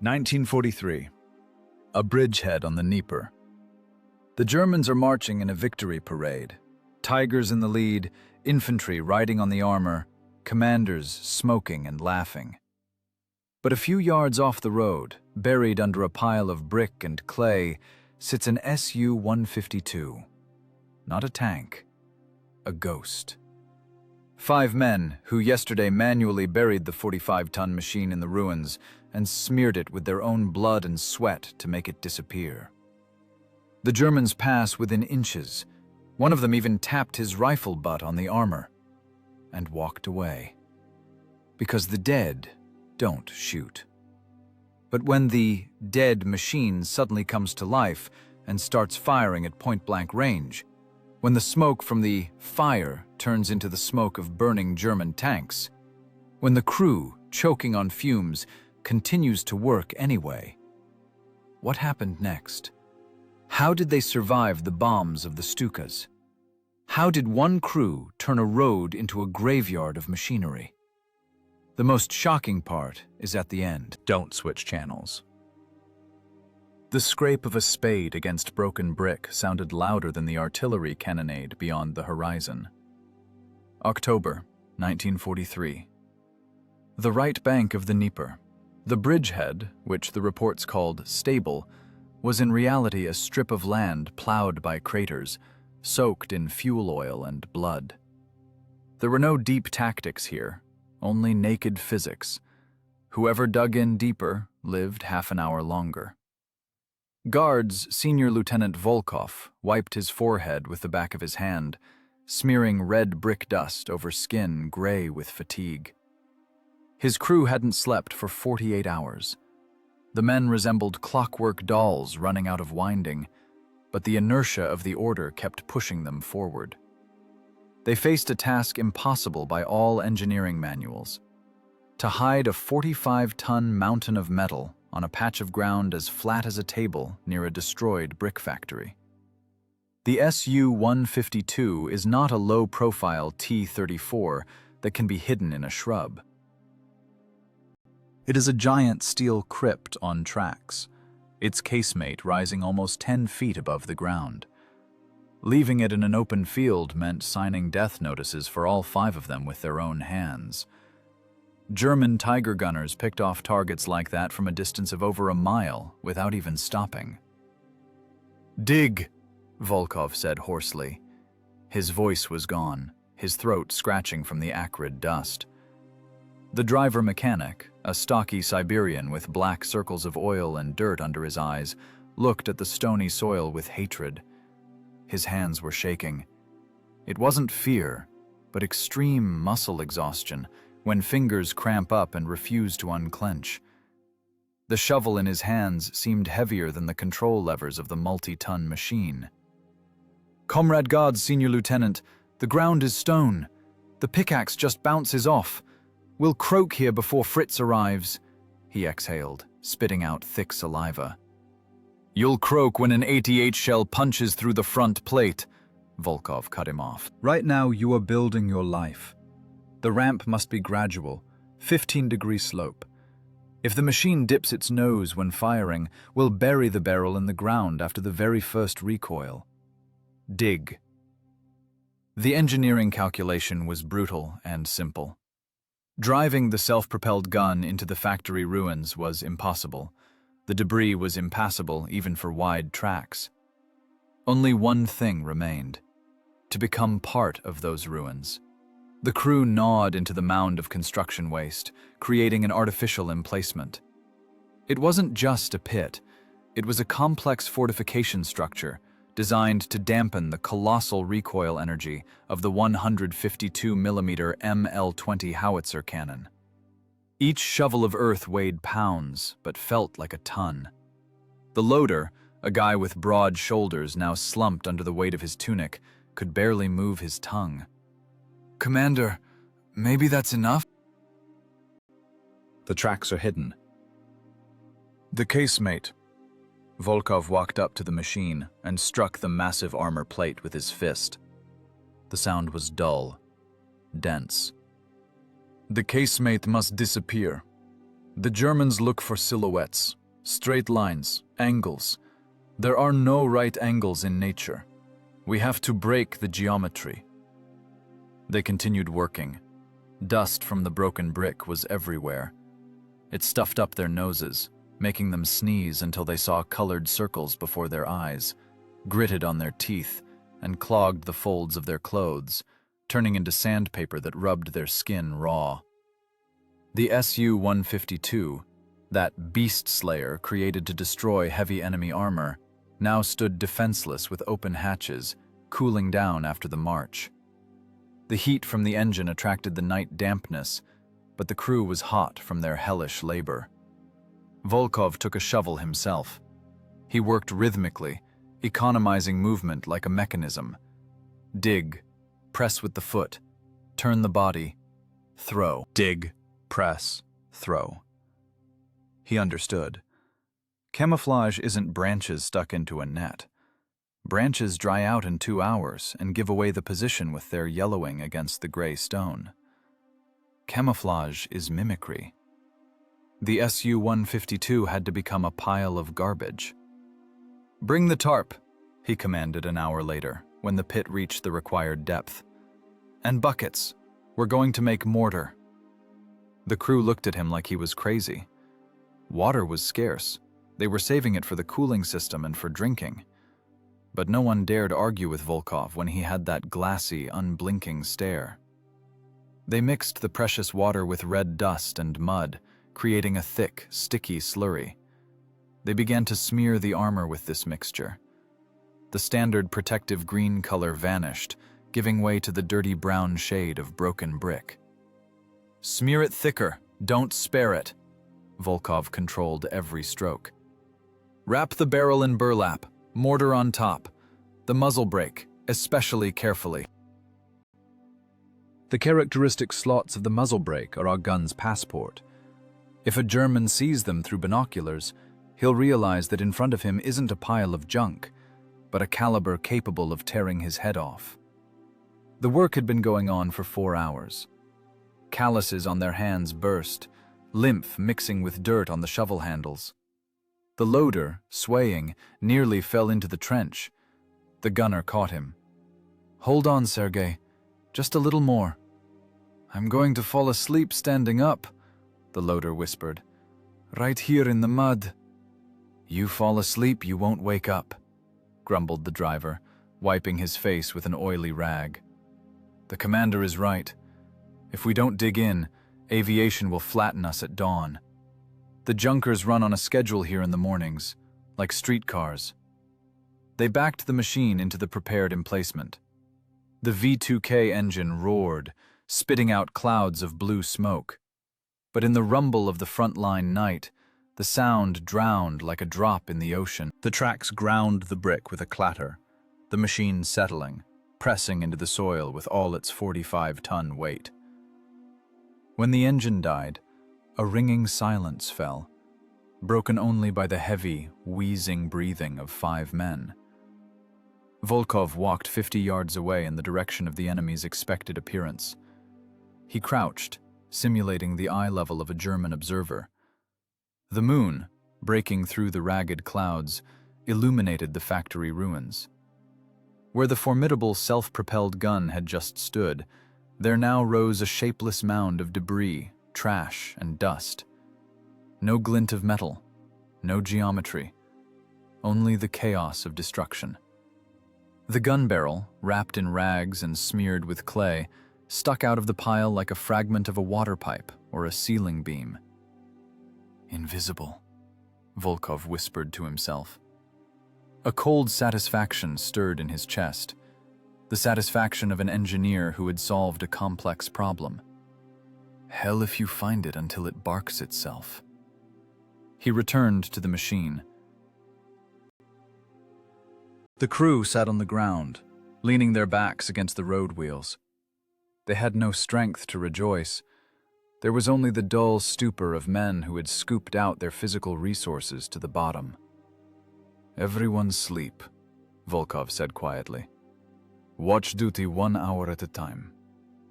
1943. A bridgehead on the Dnieper. The Germans are marching in a victory parade. Tigers in the lead, infantry riding on the armor, commanders smoking and laughing. But a few yards off the road, buried under a pile of brick and clay, sits an Su-152. Not a tank, a ghost. 5 men who yesterday manually buried the 45-ton machine in the ruins and smeared it with their own blood and sweat to make it disappear. The Germans pass within inches. One of them even tapped his rifle butt on the armor and walked away. Because the dead don't shoot. But when the dead machine suddenly comes to life and starts firing at point-blank range, when the smoke from the fire turns into the smoke of burning German tanks, when the crew, choking on fumes, continues to work anyway, what happened next? How did they survive the bombs of the Stukas? How did one crew turn a road into a graveyard of machinery? The most shocking part is at the end. Don't switch channels. The scrape of a spade against broken brick sounded louder than the artillery cannonade beyond the horizon. October, 1943. The right bank of the Dnieper. The bridgehead, which the reports called stable, was in reality a strip of land plowed by craters, soaked in fuel oil and blood. There were no deep tactics here, only naked physics. Whoever dug in deeper lived half an hour longer. Guards Senior Lieutenant Volkov wiped his forehead with the back of his hand, smearing red brick dust over skin gray with fatigue. His crew hadn't slept for 48 hours. The men resembled clockwork dolls running out of winding, but the inertia of the order kept pushing them forward. They faced a task impossible by all engineering manuals: to hide a 45-ton mountain of metal on a patch of ground as flat as a table near a destroyed brick factory. The Su-152 is not a low-profile T-34 that can be hidden in a shrub. It is a giant steel crypt on tracks, its casemate rising almost 10 feet above the ground. Leaving it in an open field meant signing death notices for all 5 of them with their own hands. German Tiger gunners picked off targets like that from a distance of over a mile without even stopping. "Dig," Volkov said hoarsely. His voice was gone, his throat scratching from the acrid dust. The driver mechanic, a stocky Siberian with black circles of oil and dirt under his eyes, looked at the stony soil with hatred. His hands were shaking. It wasn't fear, but extreme muscle exhaustion when fingers cramp up and refuse to unclench. The shovel in his hands seemed heavier than the control levers of the multi-ton machine. "Comrade Guards, Senior Lieutenant, the ground is stone. The pickaxe just bounces off. We'll croak here before Fritz arrives," he exhaled, spitting out thick saliva. "You'll croak when an 88 shell punches through the front plate," Volkov cut him off. "Right now you are building your life. The ramp must be gradual, 15-degree slope. If the machine dips its nose when firing, we'll bury the barrel in the ground after the very first recoil. Dig." The engineering calculation was brutal and simple. Driving the self-propelled gun into the factory ruins was impossible. The debris was impassable even for wide tracks. Only one thing remained: to become part of those ruins. The crew gnawed into the mound of construction waste, creating an artificial emplacement. It wasn't just a pit. It was a complex fortification structure designed to dampen the colossal recoil energy of the 152mm ML-20 howitzer cannon. Each shovel of earth weighed pounds, but felt like a ton. The loader, a guy with broad shoulders now slumped under the weight of his tunic, could barely move his tongue. "Commander, maybe that's enough?" The tracks are hidden. The casemate. Volkov walked up to the machine and struck the massive armor plate with his fist. The sound was dull, dense. "The casemate must disappear. The Germans look for silhouettes, straight lines, angles. There are no right angles in nature. We have to break the geometry. They continued working. Dust from the broken brick was everywhere. It stuffed up their noses, making them sneeze until they saw colored circles before their eyes, gritted on their teeth, and clogged the folds of their clothes, turning into sandpaper that rubbed their skin raw. The Su-152, that beast slayer created to destroy heavy enemy armor, now stood defenseless with open hatches, cooling down after the march. The heat from the engine attracted the night dampness, but the crew was hot from their hellish labor. Volkov took a shovel himself. He worked rhythmically, economizing movement like a mechanism. Dig, press with the foot, turn the body, throw. Dig, press, throw. He understood. Camouflage isn't branches stuck into a net. Branches dry out in 2 hours and give away the position with their yellowing against the gray stone. Camouflage is mimicry. The Su-152 had to become a pile of garbage. "Bring the tarp," he commanded an hour later, when the pit reached the required depth. "And buckets. We're going to make mortar." The crew looked at him like he was crazy. Water was scarce. They were saving it for the cooling system and for drinking. But no one dared argue with Volkov when he had that glassy, unblinking stare. They mixed the precious water with red dust and mud, creating a thick, sticky slurry. They began to smear the armor with this mixture. The standard protective green color vanished, giving way to the dirty brown shade of broken brick. "Smear it thicker, don't spare it." Volkov controlled every stroke. "Wrap the barrel in burlap, mortar on top. The muzzle brake, especially carefully." The characteristic slots of the muzzle brake are our gun's passport. If a German sees them through binoculars, he'll realize that in front of him isn't a pile of junk, but a caliber capable of tearing his head off. The work had been going on for 4 hours. Calluses on their hands burst, lymph mixing with dirt on the shovel handles. The loader, swaying, nearly fell into the trench. The gunner caught him. "Hold on, Sergei. Just a little more." "I'm going to fall asleep standing up," the loader whispered. "Right here in the mud." "You fall asleep, you won't wake up," grumbled the driver, wiping his face with an oily rag. "The commander is right. If we don't dig in, aviation will flatten us at dawn. The junkers run on a schedule here in the mornings, like streetcars." They backed the machine into the prepared emplacement. The V2K engine roared, spitting out clouds of blue smoke. But in the rumble of the front-line night, the sound drowned like a drop in the ocean. The tracks ground the brick with a clatter, the machine settling, pressing into the soil with all its 45-ton weight. When the engine died, a ringing silence fell, broken only by the heavy, wheezing breathing of 5 men. Volkov walked 50 yards away in the direction of the enemy's expected appearance. He crouched, simulating the eye level of a German observer. The moon, breaking through the ragged clouds, illuminated the factory ruins. Where the formidable self-propelled gun had just stood, there now rose a shapeless mound of debris, trash, and dust. No glint of metal, no geometry, only the chaos of destruction. The gun barrel, wrapped in rags and smeared with clay, stuck out of the pile like a fragment of a water pipe or a ceiling beam. "Invisible," Volkov whispered to himself. A cold satisfaction stirred in his chest, the satisfaction of an engineer who had solved a complex problem. Hell if you find it until it barks itself. He returned to the machine. The crew sat on the ground, leaning their backs against the road wheels. They had no strength to rejoice. There was only the dull stupor of men who had scooped out their physical resources to the bottom. "Everyone sleep," Volkov said quietly. "Watch duty 1 hour at a time.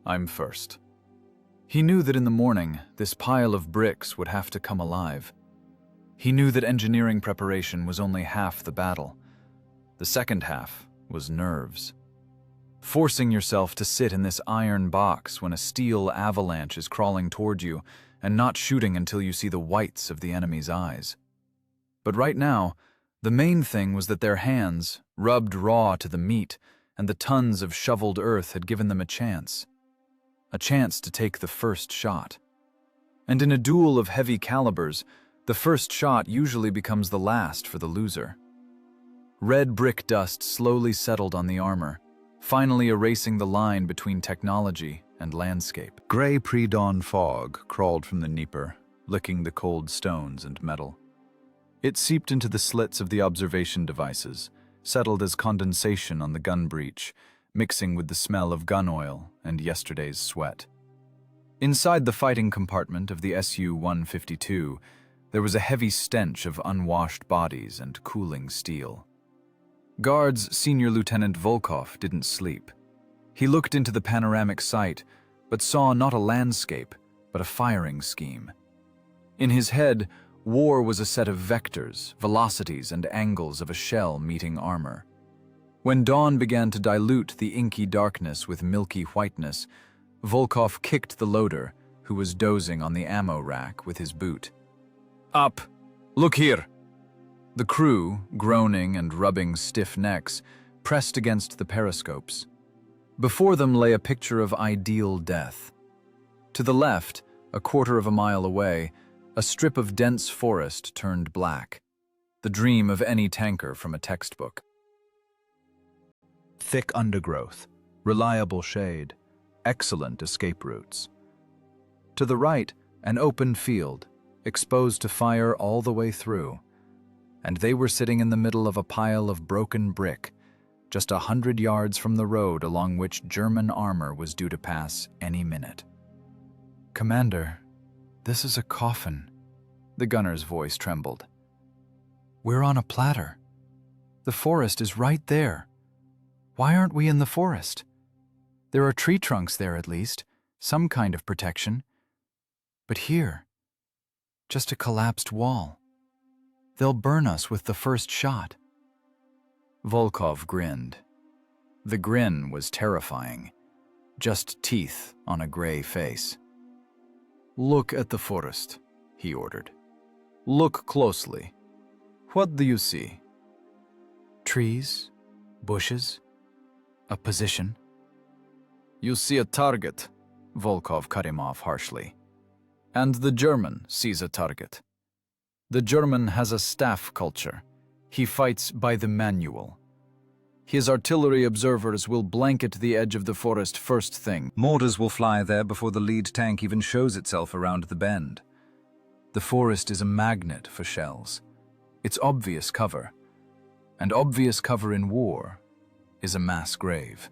I'm first." He knew that in the morning, this pile of bricks would have to come alive. He knew that engineering preparation was only half the battle. The second half was nerves. Forcing yourself to sit in this iron box when a steel avalanche is crawling toward you and not shooting until you see the whites of the enemy's eyes. But right now, the main thing was that their hands, rubbed raw to the meat, and the tons of shoveled earth had given them a chance to take the first shot. And in a duel of heavy calibers, the first shot usually becomes the last for the loser. Red brick dust slowly settled on the armor, finally erasing the line between technology and landscape. Gray pre-dawn fog crawled from the Dnieper, licking the cold stones and metal. It seeped into the slits of the observation devices, settled as condensation on the gun breech, mixing with the smell of gun oil and yesterday's sweat. Inside the fighting compartment of the Su-152, there was a heavy stench of unwashed bodies and cooling steel. Guards Senior Lieutenant Volkov didn't sleep. He looked into the panoramic sight, but saw not a landscape, but a firing scheme. In his head, war was a set of vectors, velocities, and angles of a shell meeting armor. When dawn began to dilute the inky darkness with milky whiteness, Volkov kicked the loader, who was dozing on the ammo rack, with his boot. "Up! Look here!" The crew, groaning and rubbing stiff necks, pressed against the periscopes. Before them lay a picture of ideal death. To the left, a quarter of a mile away, a strip of dense forest turned black, the dream of any tanker from a textbook. Thick undergrowth, reliable shade, excellent escape routes. To the right, an open field, exposed to fire all the way through, and they were sitting in the middle of a pile of broken brick, just 100 yards from the road along which German armor was due to pass any minute. "Commander, this is a coffin." The gunner's voice trembled. "We're on a platter. The forest is right there. Why aren't we in the forest? There are tree trunks there at least, some kind of protection. But here, just a collapsed wall. They'll burn us with the first shot." Volkov grinned. The grin was terrifying, just teeth on a gray face. "Look at the forest," he ordered. "Look closely. What do you see?" "Trees, bushes, a position." "You see a target," Volkov cut him off harshly. "And the German sees a target. The German has a staff culture. He fights by the manual. His artillery observers will blanket the edge of the forest first thing. Mortars will fly there before the lead tank even shows itself around the bend. The forest is a magnet for shells. It's obvious cover. And obvious cover in war is a mass grave."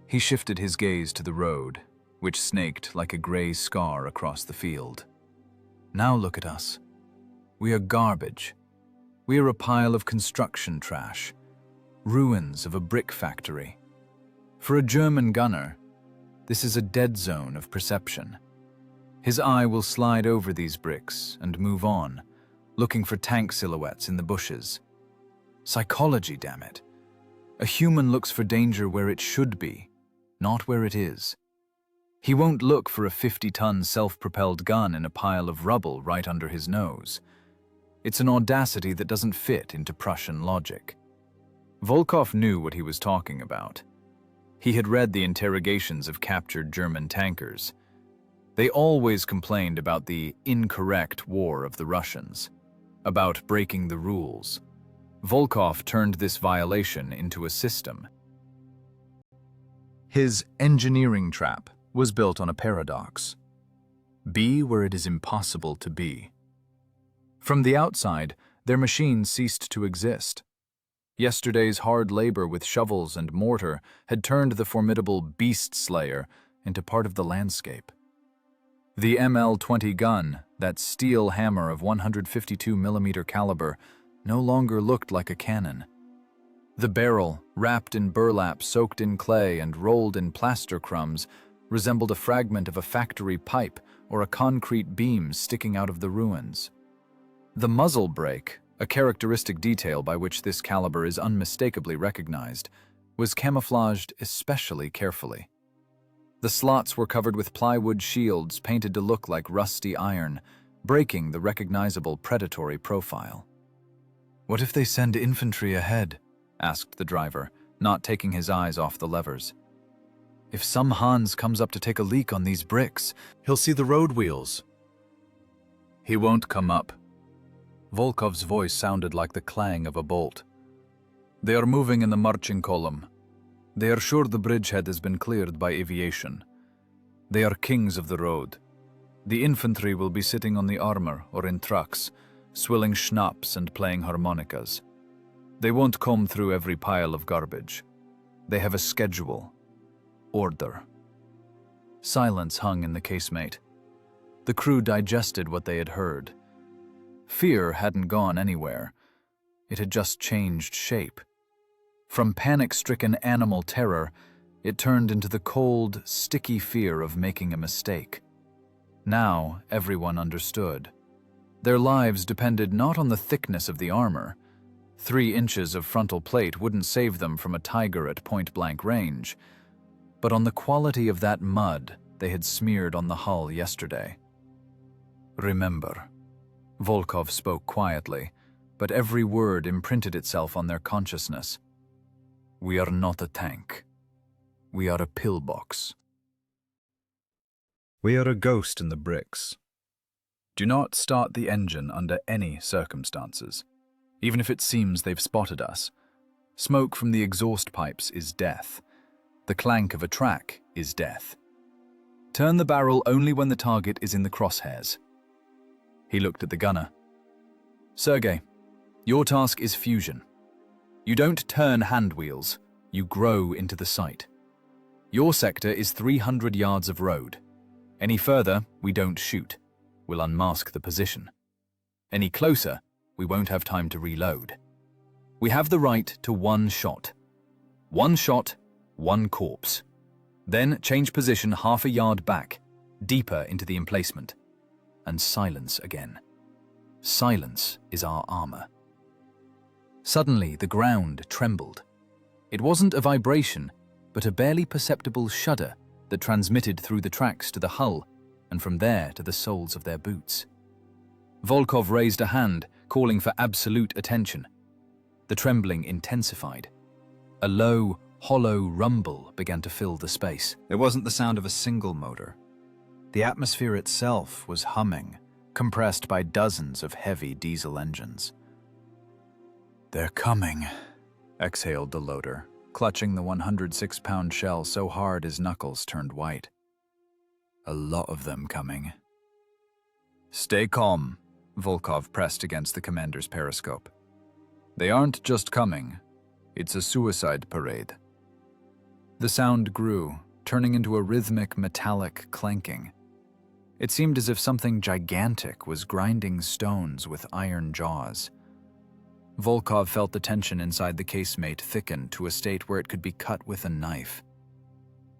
He shifted his gaze to the road, which snaked like a gray scar across the field. "Now look at us. We are garbage. We are a pile of construction trash, ruins of a brick factory. For a German gunner, this is a dead zone of perception. His eye will slide over these bricks and move on, looking for tank silhouettes in the bushes. Psychology, damn it. A human looks for danger where it should be, not where it is. He won't look for a 50-ton self-propelled gun in a pile of rubble right under his nose. It's an audacity that doesn't fit into Prussian logic. Volkov knew what he was talking about. He had read the interrogations of captured German tankers. They always complained about the incorrect war of the Russians, about breaking the rules. Volkov turned this violation into a system. His engineering trap was built on a paradox. Be where it is impossible to be. From the outside, their machines ceased to exist. Yesterday's hard labor with shovels and mortar had turned the formidable beast slayer into part of the landscape. The ML-20 gun, that steel hammer of 152mm caliber, no longer looked like a cannon. The barrel, wrapped in burlap soaked in clay and rolled in plaster crumbs, resembled a fragment of a factory pipe or a concrete beam sticking out of the ruins. The muzzle brake, a characteristic detail by which this caliber is unmistakably recognized, was camouflaged especially carefully. The slots were covered with plywood shields painted to look like rusty iron, breaking the recognizable predatory profile. "What if they send infantry ahead?" asked the driver, not taking his eyes off the levers. "If some Hans comes up to take a leak on these bricks, he'll see the road wheels." "He won't come up." Volkov's voice sounded like the clang of a bolt. "They are moving in the marching column. They are sure the bridgehead has been cleared by aviation. They are kings of the road. The infantry will be sitting on the armor or in trucks, swilling schnapps and playing harmonicas. They won't comb through every pile of garbage. They have a schedule. Order." Silence hung in the casemate. The crew digested what they had heard. Fear hadn't gone anywhere. It had just changed shape. From panic-stricken animal terror, it turned into the cold, sticky fear of making a mistake. Now everyone understood. Their lives depended not on the thickness of the armor. 3 inches of frontal plate wouldn't save them from a tiger at point-blank range, but on the quality of that mud they had smeared on the hull yesterday. "Remember," Volkov spoke quietly, but every word imprinted itself on their consciousness. "We are not a tank. We are a pillbox. We are a ghost in the bricks. Do not start the engine under any circumstances, even if it seems they've spotted us. Smoke from the exhaust pipes is death. The clank of a track is death. Turn the barrel only when the target is in the crosshairs." He looked at the gunner. "Sergei, your task is fusion. You don't turn hand wheels, you grow into the sight. Your sector is 300 yards of road. Any further, we don't shoot. We'll unmask the position. Any closer, we won't have time to reload. We have the right to 1 shot. 1 shot, 1 corpse. Then change position half a yard back, deeper into the emplacement. And silence again. Silence is our armor." Suddenly, the ground trembled. It wasn't a vibration, but a barely perceptible shudder that transmitted through the tracks to the hull, and from there to the soles of their boots. Volkov raised a hand, calling for absolute attention. The trembling intensified. A low, hollow rumble began to fill the space. It wasn't the sound of a single motor. The atmosphere itself was humming, compressed by dozens of heavy diesel engines. "They're coming," exhaled the loader, clutching the 106-pound shell so hard his knuckles turned white. "A lot of them coming." "Stay calm," Volkov pressed against the commander's periscope. "They aren't just coming. It's a suicide parade." The sound grew, turning into a rhythmic, metallic clanking. It seemed as if something gigantic was grinding stones with iron jaws. Volkov felt the tension inside the casemate thicken to a state where it could be cut with a knife.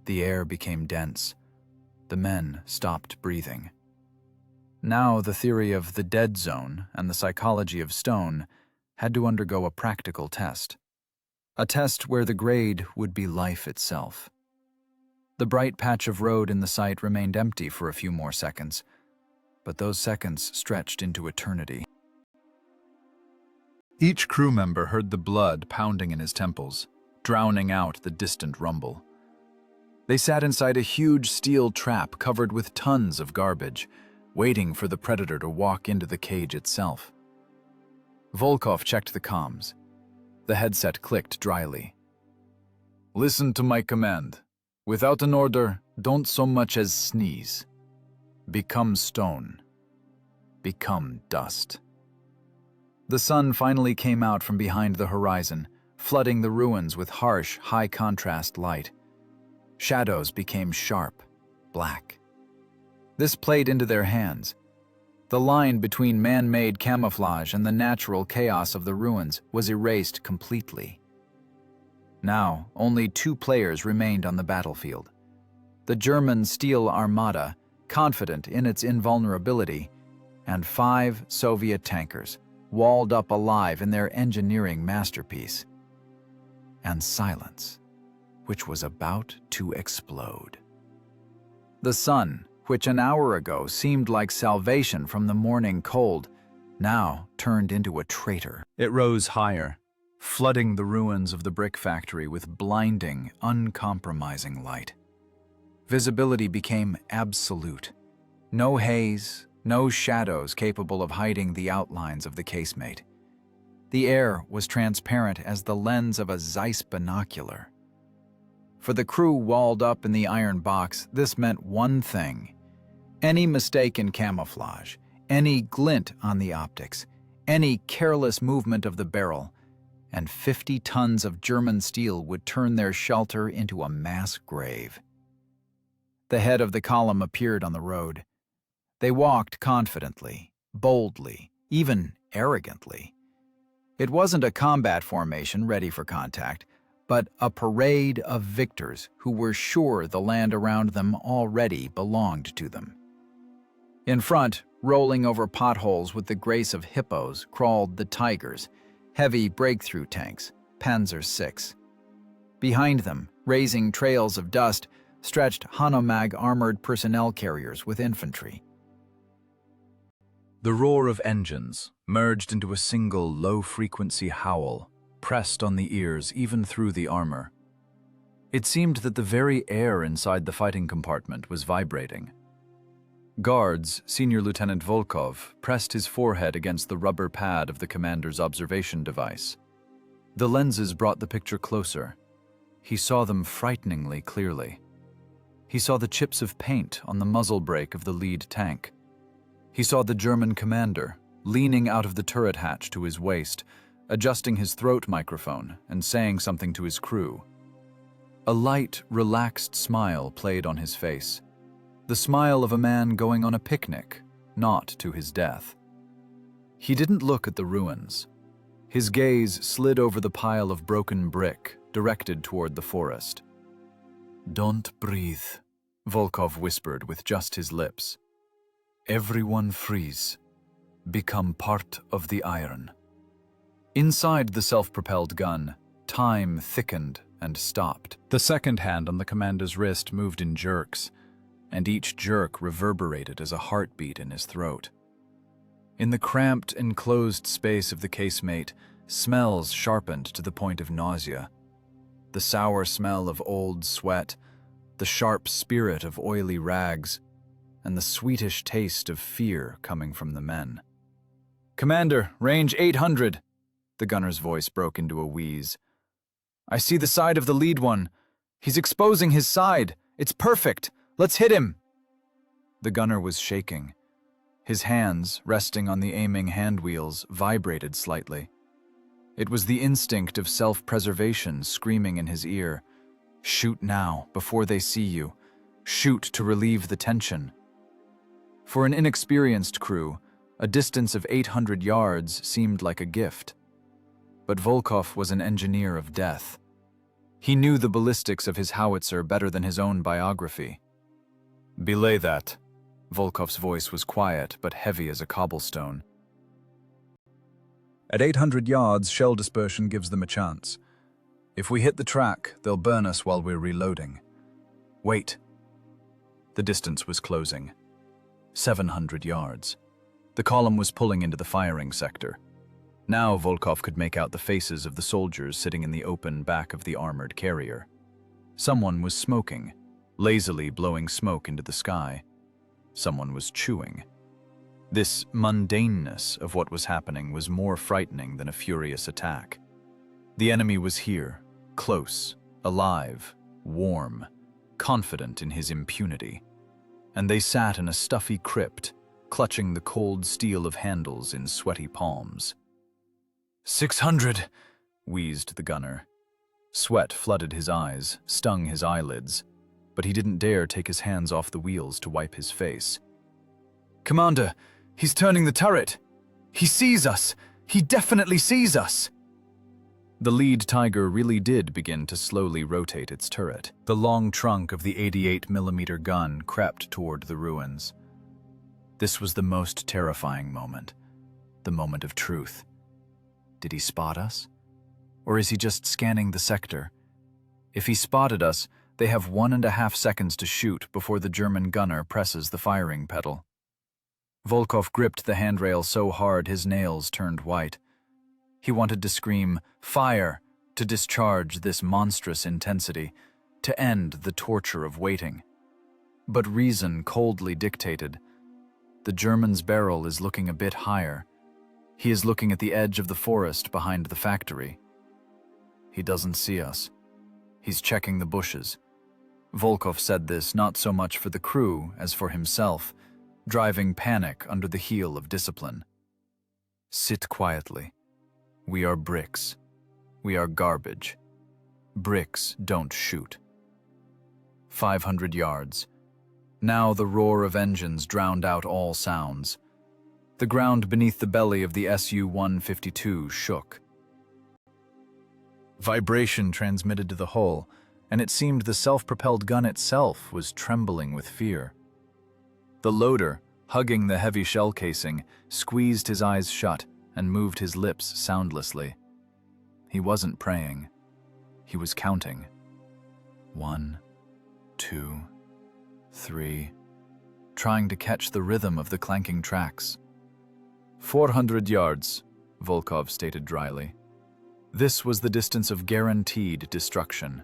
The air became dense. The men stopped breathing. Now the theory of the dead zone and the psychology of stone had to undergo a practical test. A test where the grade would be life itself. The bright patch of road in the sight remained empty for a few more seconds, but those seconds stretched into eternity. Each crew member heard the blood pounding in his temples, drowning out the distant rumble. They sat inside a huge steel trap covered with tons of garbage, waiting for the predator to walk into the cage itself. Volkov checked the comms. The headset clicked dryly. "Listen to my command. Without an order, don't so much as sneeze. Become stone. Become dust." The sun finally came out from behind the horizon, flooding the ruins with harsh, high-contrast light. Shadows became sharp, black. This played into their hands. The line between man-made camouflage and the natural chaos of the ruins was erased completely. Now, only 2 players remained on the battlefield. the German steel armada, confident in its invulnerability, and 5 Soviet tankers, walled up alive in their engineering masterpiece. And silence, which was about to explode. The sun, which an hour ago seemed like salvation from the morning cold, now turned into a traitor. It rose higher, flooding the ruins of the brick factory with blinding, uncompromising light. Visibility became absolute. No haze, no shadows capable of hiding the outlines of the casemate. The air was transparent as the lens of a Zeiss binocular. For the crew walled up in the iron box, this meant one thing. Any mistake in camouflage, any glint on the optics, any careless movement of the barrel, and 50 tons of German steel would turn their shelter into a mass grave. The head of the column appeared on the road. They walked confidently, boldly, even arrogantly. It wasn't a combat formation ready for contact, but a parade of victors who were sure the land around them already belonged to them. In front, rolling over potholes with the grace of hippos, crawled the Tigers, heavy breakthrough tanks, Panzer VI. Behind them, raising trails of dust, stretched Hanomag armored personnel carriers with infantry. The roar of engines merged into a single low-frequency howl, pressed on the ears even through the armor. It seemed that the very air inside the fighting compartment was vibrating. Guards, Senior Lieutenant Volkov pressed his forehead against the rubber pad of the commander's observation device. The lenses brought the picture closer. He saw them frighteningly clearly. He saw the chips of paint on the muzzle brake of the lead tank. He saw the German commander, leaning out of the turret hatch to his waist, adjusting his throat microphone and saying something to his crew. A light, relaxed smile played on his face. The smile of a man going on a picnic, not to his death. He didn't look at the ruins. His gaze slid over the pile of broken brick, directed toward the forest. "Don't breathe," Volkov whispered with just his lips. "Everyone freeze. Become part of the iron." Inside the self-propelled gun, time thickened and stopped. The second hand on the commander's wrist moved in jerks, and each jerk reverberated as a heartbeat in his throat. In the cramped, enclosed space of the casemate, smells sharpened to the point of nausea. The sour smell of old sweat, the sharp spirit of oily rags, and the sweetish taste of fear coming from the men. "Commander, range 800, the gunner's voice broke into a wheeze. "I see the side of the lead one. He's exposing his side. It's perfect. Let's hit him." The gunner was shaking. His hands, resting on the aiming hand wheels, vibrated slightly. It was the instinct of self-preservation screaming in his ear. Shoot now, before they see you. Shoot to relieve the tension. For an inexperienced crew, a distance of 800 yards seemed like a gift. But Volkov was an engineer of death. He knew the ballistics of his howitzer better than his own biography. "Belay that." Volkov's voice was quiet but heavy as a cobblestone. "At 800 yards, shell dispersion gives them a chance. If we hit the track, they'll burn us while we're reloading. Wait." The distance was closing. 700 yards. The column was pulling into the firing sector. Now Volkov could make out the faces of the soldiers sitting in the open back of the armored carrier. Someone was smoking, lazily blowing smoke into the sky. Someone was chewing. This mundaneness of what was happening was more frightening than a furious attack. The enemy was here, close, alive, warm, confident in his impunity. And they sat in a stuffy crypt, clutching the cold steel of handles in sweaty palms. 600, wheezed the gunner. Sweat flooded his eyes, stung his eyelids, but he didn't dare take his hands off the wheels to wipe his face. "Commander, he's turning the turret! He sees us! He definitely sees us!" The lead Tiger really did begin to slowly rotate its turret. The long trunk of the 88mm gun crept toward the ruins. This was the most terrifying moment, the moment of truth. Did he spot us? Or is he just scanning the sector? If he spotted us, they have 1.5 seconds to shoot before the German gunner presses the firing pedal. Volkov gripped the handrail so hard his nails turned white. He wanted to scream, "Fire!" to discharge this monstrous intensity, to end the torture of waiting. But reason coldly dictated. The German's barrel is looking a bit higher. He is looking at the edge of the forest behind the factory. He doesn't see us. He's checking the bushes. Volkov said this not so much for the crew as for himself, driving panic under the heel of discipline. Sit quietly. We are bricks. We are garbage. Bricks don't shoot. 500 yards. Now the roar of engines drowned out all sounds. The ground beneath the belly of the Su-152 shook. Vibration transmitted to the hull, and it seemed the self-propelled gun itself was trembling with fear. The loader, hugging the heavy shell casing, squeezed his eyes shut and moved his lips soundlessly. He wasn't praying. He was counting. 1, 2, 3, trying to catch the rhythm of the clanking tracks. 400 yards, Volkov stated dryly. This was the distance of guaranteed destruction.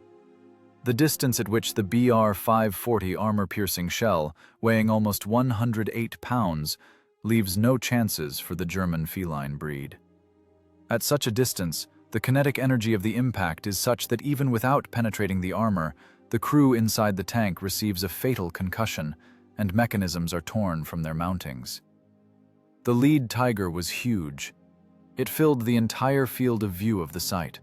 The distance at which the BR-540 armor-piercing shell, weighing almost 108 pounds, leaves no chances for the German feline breed. At such a distance, the kinetic energy of the impact is such that even without penetrating the armor, the crew inside the tank receives a fatal concussion, and mechanisms are torn from their mountings. The lead Tiger was huge. It filled the entire field of view of the site.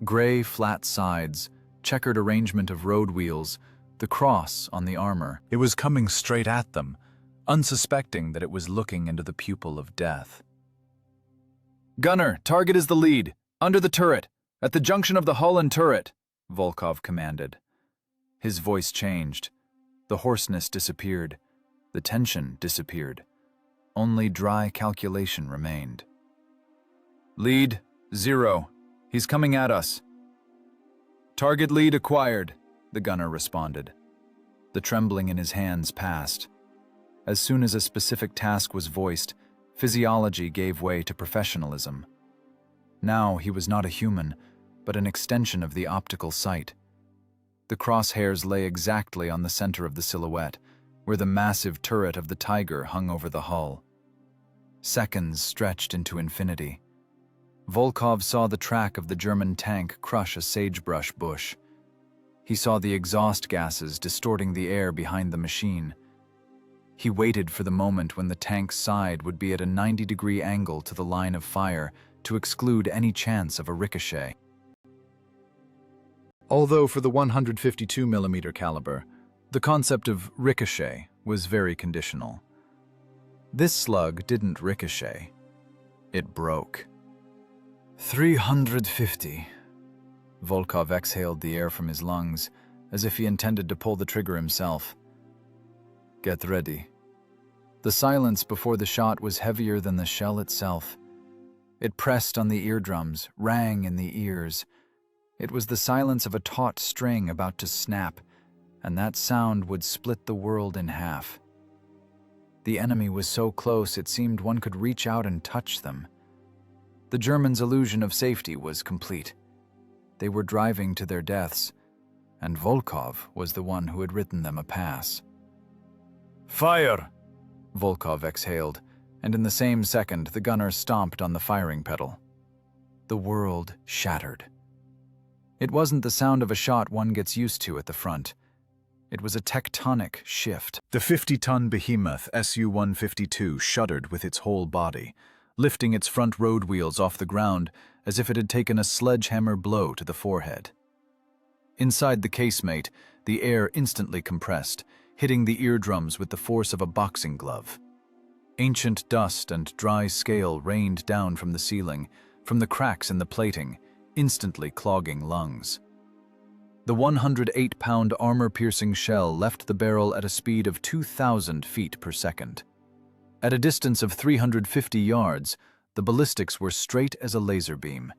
Gray, flat sides, checkered arrangement of road wheels, the cross on the armor. It was coming straight at them, unsuspecting that it was looking into the pupil of death. "Gunner, target is the lead, under the turret, at the junction of the hull and turret," Volkov commanded. His voice changed. The hoarseness disappeared. The tension disappeared. Only dry calculation remained. "Lead, 0. He's coming at us." "Target lead acquired," the gunner responded. The trembling in his hands passed. As soon as a specific task was voiced, physiology gave way to professionalism. Now he was not a human, but an extension of the optical sight. The crosshairs lay exactly on the center of the silhouette, where the massive turret of the Tiger hung over the hull. Seconds stretched into infinity. Volkov saw the track of the German tank crush a sagebrush bush. He saw the exhaust gases distorting the air behind the machine. He waited for the moment when the tank's side would be at a 90-degree angle to the line of fire to exclude any chance of a ricochet. Although for the 152mm caliber, the concept of ricochet was very conditional. This slug didn't ricochet. It broke. 350. Volkov exhaled the air from his lungs, as if he intended to pull the trigger himself. "Get ready." The silence before the shot was heavier than the shell itself. It pressed on the eardrums, rang in the ears. It was the silence of a taut string about to snap, and that sound would split the world in half. The enemy was so close it seemed one could reach out and touch them. The Germans' illusion of safety was complete. They were driving to their deaths, and Volkov was the one who had written them a pass. "Fire!" Volkov exhaled, and in the same second the gunner stomped on the firing pedal. The world shattered. It wasn't the sound of a shot one gets used to at the front. It was a tectonic shift. The 50-ton behemoth Su-152 shuddered with its whole body, lifting its front road wheels off the ground as if it had taken a sledgehammer blow to the forehead. Inside the casemate, the air instantly compressed, hitting the eardrums with the force of a boxing glove. Ancient dust and dry scale rained down from the ceiling, from the cracks in the plating, instantly clogging lungs. The 108-pound armor-piercing shell left the barrel at a speed of 2,000 feet per second. At a distance of 350 yards, the ballistics were straight as a laser beam.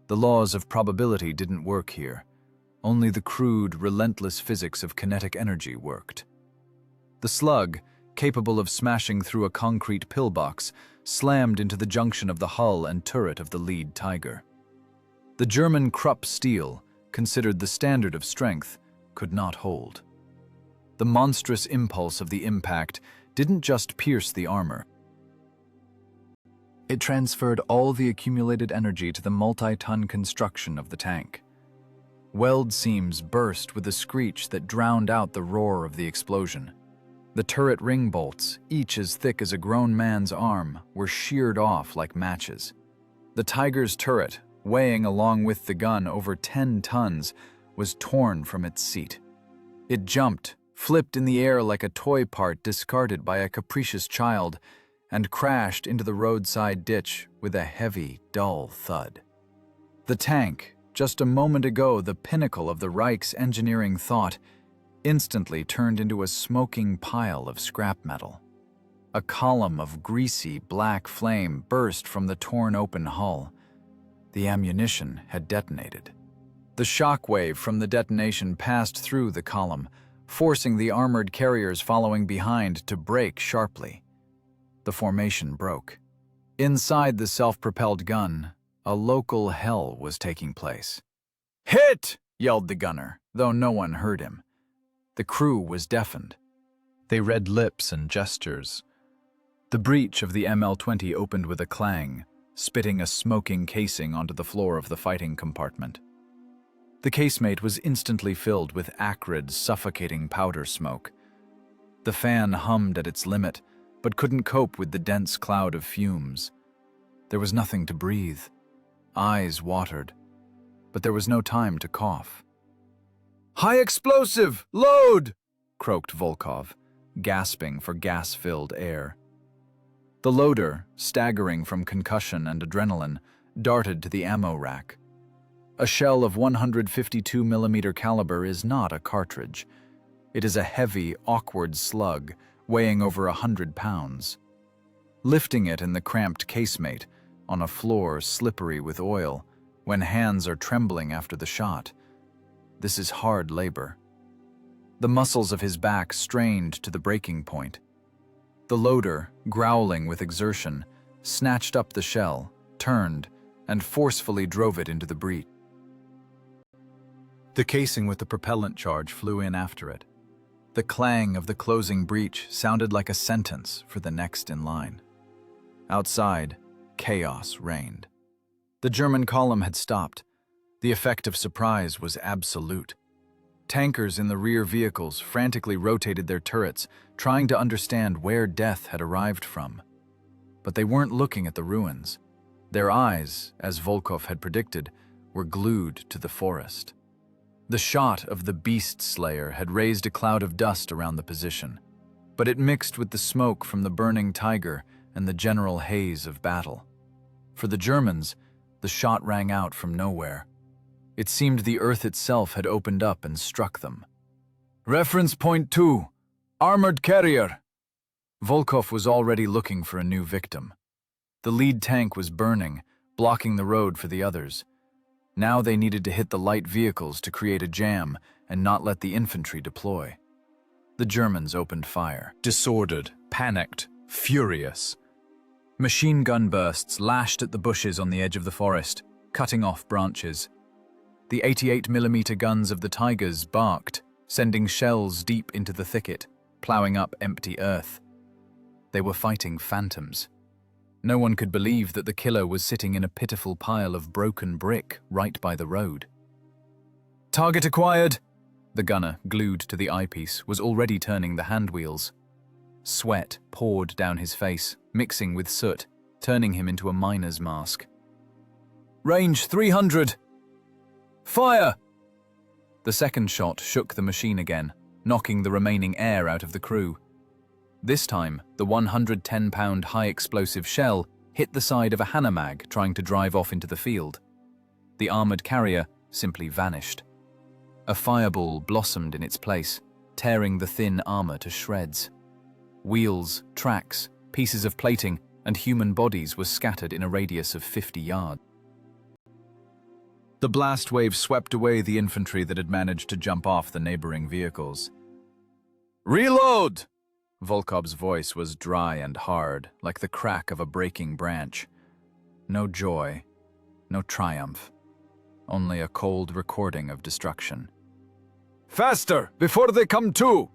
The laws of probability didn't work here. Only the crude, relentless physics of kinetic energy worked. The slug, capable of smashing through a concrete pillbox, slammed into the junction of the hull and turret of the lead Tiger. The German Krupp steel, considered the standard of strength, could not hold. The monstrous impulse of the impact didn't just pierce the armor. It transferred all the accumulated energy to the multi-ton construction of the tank. Weld seams burst with a screech that drowned out the roar of the explosion. The turret ring bolts, each as thick as a grown man's arm, were sheared off like matches. The Tiger's turret, weighing along with the gun over 10 tons, was torn from its seat. It jumped, flipped in the air like a toy part discarded by a capricious child, and crashed into the roadside ditch with a heavy, dull thud. The tank, just a moment ago the pinnacle of the Reich's engineering thought, instantly turned into a smoking pile of scrap metal. A column of greasy, black flame burst from the torn-open hull. The ammunition had detonated. The shock wave from the detonation passed through the column, forcing the armored carriers following behind to brake sharply. The formation broke. Inside the self-propelled gun, a local hell was taking place. "Hit!" yelled the gunner, though no one heard him. The crew was deafened. They read lips and gestures. The breech of the ML-20 opened with a clang, spitting a smoking casing onto the floor of the fighting compartment. The casemate was instantly filled with acrid, suffocating powder smoke. The fan hummed at its limit, but couldn't cope with the dense cloud of fumes. There was nothing to breathe. Eyes watered, but there was no time to cough. "High explosive! Load!" croaked Volkov, gasping for gas-filled air. The loader, staggering from concussion and adrenaline, darted to the ammo rack. A shell of 152mm caliber is not a cartridge. It is a heavy, awkward slug, weighing over 100 pounds. Lifting it in the cramped casemate, on a floor slippery with oil, when hands are trembling after the shot. This is hard labor. The muscles of his back strained to the breaking point. The loader, growling with exertion, snatched up the shell, turned, and forcefully drove it into the breach. The casing with the propellant charge flew in after it. The clang of the closing breech sounded like a sentence for the next in line. Outside, chaos reigned. The German column had stopped. The effect of surprise was absolute. Tankers in the rear vehicles frantically rotated their turrets, trying to understand where death had arrived from. But they weren't looking at the ruins. Their eyes, as Volkov had predicted, were glued to the forest. The shot of the beast slayer had raised a cloud of dust around the position, but it mixed with the smoke from the burning Tiger and the general haze of battle. For the Germans, the shot rang out from nowhere. It seemed the earth itself had opened up and struck them. "Reference point 2, armored carrier." Volkov was already looking for a new victim. The lead tank was burning, blocking the road for the others. Now they needed to hit the light vehicles to create a jam and not let the infantry deploy. The Germans opened fire. Disordered, panicked, furious. Machine gun bursts lashed at the bushes on the edge of the forest, cutting off branches. The 88mm guns of the Tigers barked, sending shells deep into the thicket, plowing up empty earth. They were fighting phantoms. No one could believe that the killer was sitting in a pitiful pile of broken brick right by the road. "Target acquired!" The gunner, glued to the eyepiece, was already turning the handwheels. Sweat poured down his face, mixing with soot, turning him into a miner's mask. "Range 300! Fire!" The second shot shook the machine again, knocking the remaining air out of the crew. This time, the 110-pound high-explosive shell hit the side of a Hanomag trying to drive off into the field. The armored carrier simply vanished. A fireball blossomed in its place, tearing the thin armor to shreds. Wheels, tracks, pieces of plating, and human bodies were scattered in a radius of 50 yards. The blast wave swept away the infantry that had managed to jump off the neighboring vehicles. "Reload!" Volkov's voice was dry and hard, like the crack of a breaking branch. No joy, no triumph, only a cold recording of destruction. "Faster, before they come to!"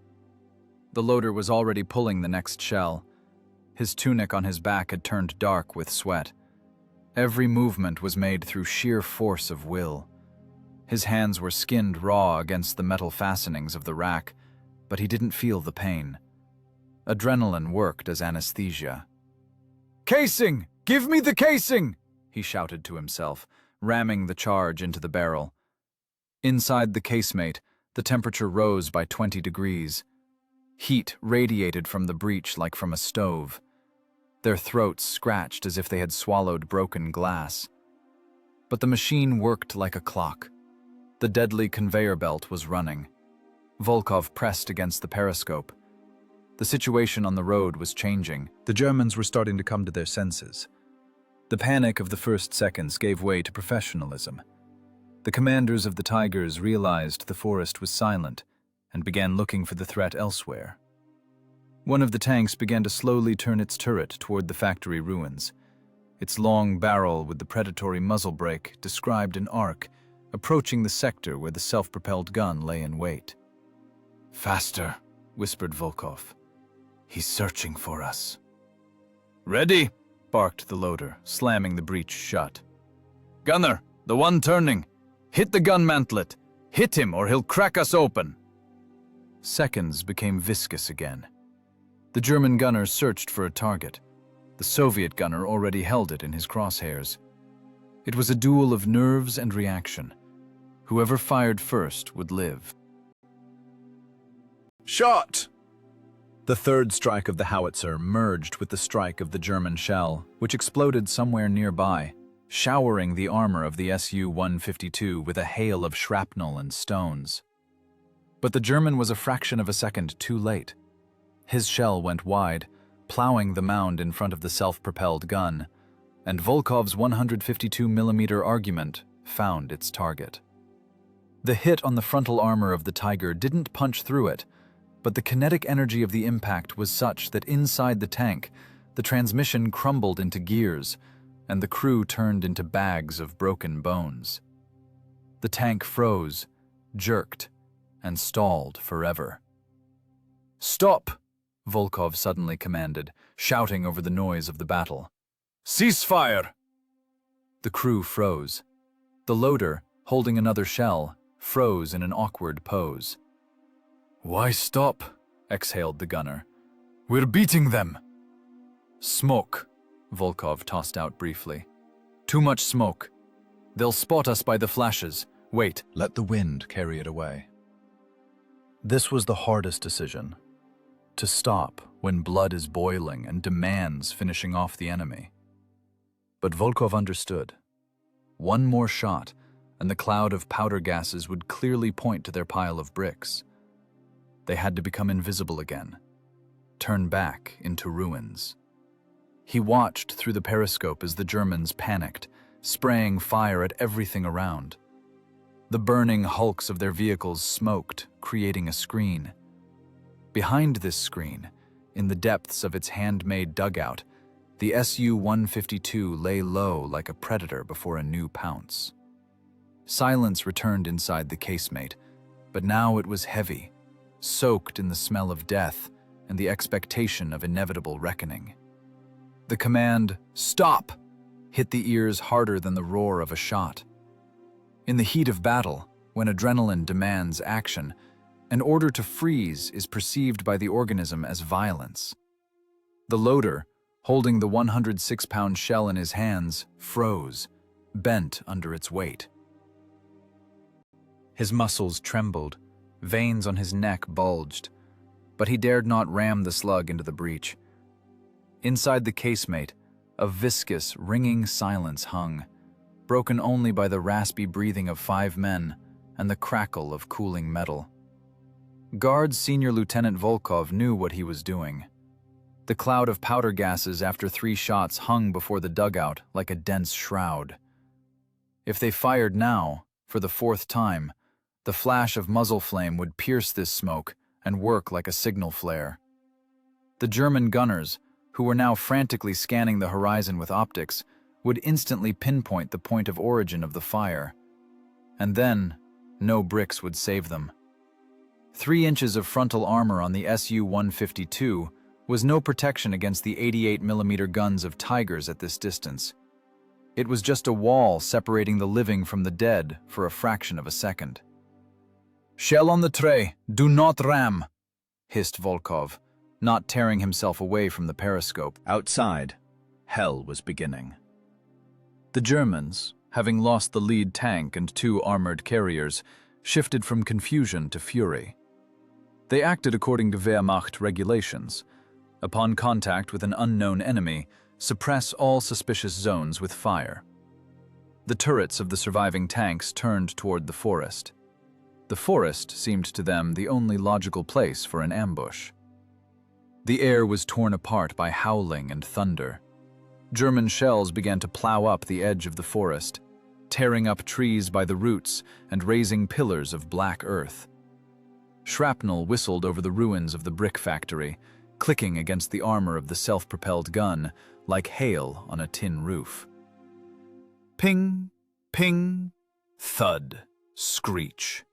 The loader was already pulling the next shell. His tunic on his back had turned dark with sweat. Every movement was made through sheer force of will. His hands were skinned raw against the metal fastenings of the rack, but he didn't feel the pain. Adrenaline worked as anesthesia. "Casing! Give me the casing!" he shouted to himself, ramming the charge into the barrel. Inside the casemate, the temperature rose by 20 degrees. Heat radiated from the breech like from a stove. Their throats scratched as if they had swallowed broken glass. But the machine worked like a clock. The deadly conveyor belt was running. Volkov pressed against the periscope. The situation on the road was changing. The Germans were starting to come to their senses. The panic of the first seconds gave way to professionalism. The commanders of the Tigers realized the forest was silent and began looking for the threat elsewhere. One of the tanks began to slowly turn its turret toward the factory ruins. Its long barrel with the predatory muzzle brake described an arc, approaching the sector where the self-propelled gun lay in wait. "Faster," whispered Volkov. "He's searching for us." "Ready," barked the loader, slamming the breech shut. "Gunner, the one turning. Hit the gun mantlet. Hit him or he'll crack us open." Seconds became viscous again. The German gunner searched for a target. The Soviet gunner already held it in his crosshairs. It was a duel of nerves and reaction. Whoever fired first would live. Shot! The third strike of the howitzer merged with the strike of the German shell, which exploded somewhere nearby, showering the armor of the Su-152 with a hail of shrapnel and stones. But the German was a fraction of a second too late. His shell went wide, plowing the mound in front of the self-propelled gun, and Volkov's 152mm argument found its target. The hit on the frontal armor of the Tiger didn't punch through it, but the kinetic energy of the impact was such that inside the tank, the transmission crumbled into gears, and the crew turned into bags of broken bones. The tank froze, jerked, and stalled forever. "Stop!" Volkov suddenly commanded, shouting over the noise of the battle. "Cease fire!" The crew froze. The loader, holding another shell, froze in an awkward pose. "Why stop?" exhaled the gunner. "We're beating them." "Smoke," Volkov tossed out briefly. "Too much smoke. They'll spot us by the flashes. Wait, let the wind carry it away." This was the hardest decision. To stop when blood is boiling and demands finishing off the enemy. But Volkov understood. One more shot, and the cloud of powder gases would clearly point to their pile of bricks. They had to become invisible again, turn back into ruins. He watched through the periscope as the Germans panicked, spraying fire at everything around. The burning hulks of their vehicles smoked, creating a screen. Behind this screen, in the depths of its handmade dugout, the Su-152 lay low like a predator before a new pounce. Silence returned inside the casemate, but now it was heavy, soaked in the smell of death and the expectation of inevitable reckoning. The command, "Stop!" hit the ears harder than the roar of a shot. In the heat of battle, when adrenaline demands action, an order to freeze is perceived by the organism as violence. The loader, holding the 106-pound shell in his hands, froze, bent under its weight. His muscles trembled, veins on his neck bulged, but he dared not ram the slug into the breech. Inside the casemate, a viscous, ringing silence hung. broken only by the raspy breathing of 5 men and the crackle of cooling metal. Guards Senior Lieutenant Volkov knew what he was doing. The cloud of powder gases after 3 shots hung before the dugout like a dense shroud. If they fired now, for the 4th time, the flash of muzzle flame would pierce this smoke and work like a signal flare. The German gunners, who were now frantically scanning the horizon with optics, would instantly pinpoint the point of origin of the fire. And then, no bricks would save them. 3 inches of frontal armor on the Su-152 was no protection against the 88mm guns of Tigers at this distance. It was just a wall separating the living from the dead for a fraction of a second. "Shell on the tray, do not ram," hissed Volkov, not tearing himself away from the periscope. Outside, hell was beginning. The Germans, having lost the lead tank and 2 armored carriers, shifted from confusion to fury. They acted according to Wehrmacht regulations. Upon contact with an unknown enemy, suppress all suspicious zones with fire. The turrets of the surviving tanks turned toward the forest. The forest seemed to them the only logical place for an ambush. The air was torn apart by howling and thunder. German shells began to plow up the edge of the forest, tearing up trees by the roots and raising pillars of black earth. Shrapnel whistled over the ruins of the brick factory, clicking against the armor of the self-propelled gun like hail on a tin roof. Ping, ping, thud, screech.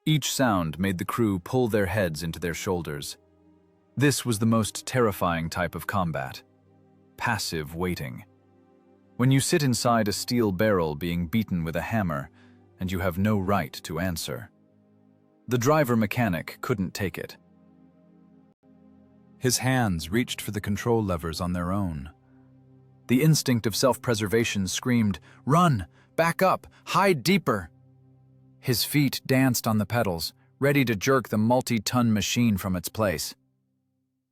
Each sound made the crew pull their heads into their shoulders. This was the most terrifying type of combat. Passive waiting. When you sit inside a steel barrel being beaten with a hammer, and you have no right to answer. The driver mechanic couldn't take it. His hands reached for the control levers on their own. The instinct of self-preservation screamed, "Run! Back up! Hide deeper!" His feet danced on the pedals, ready to jerk the multi-ton machine from its place.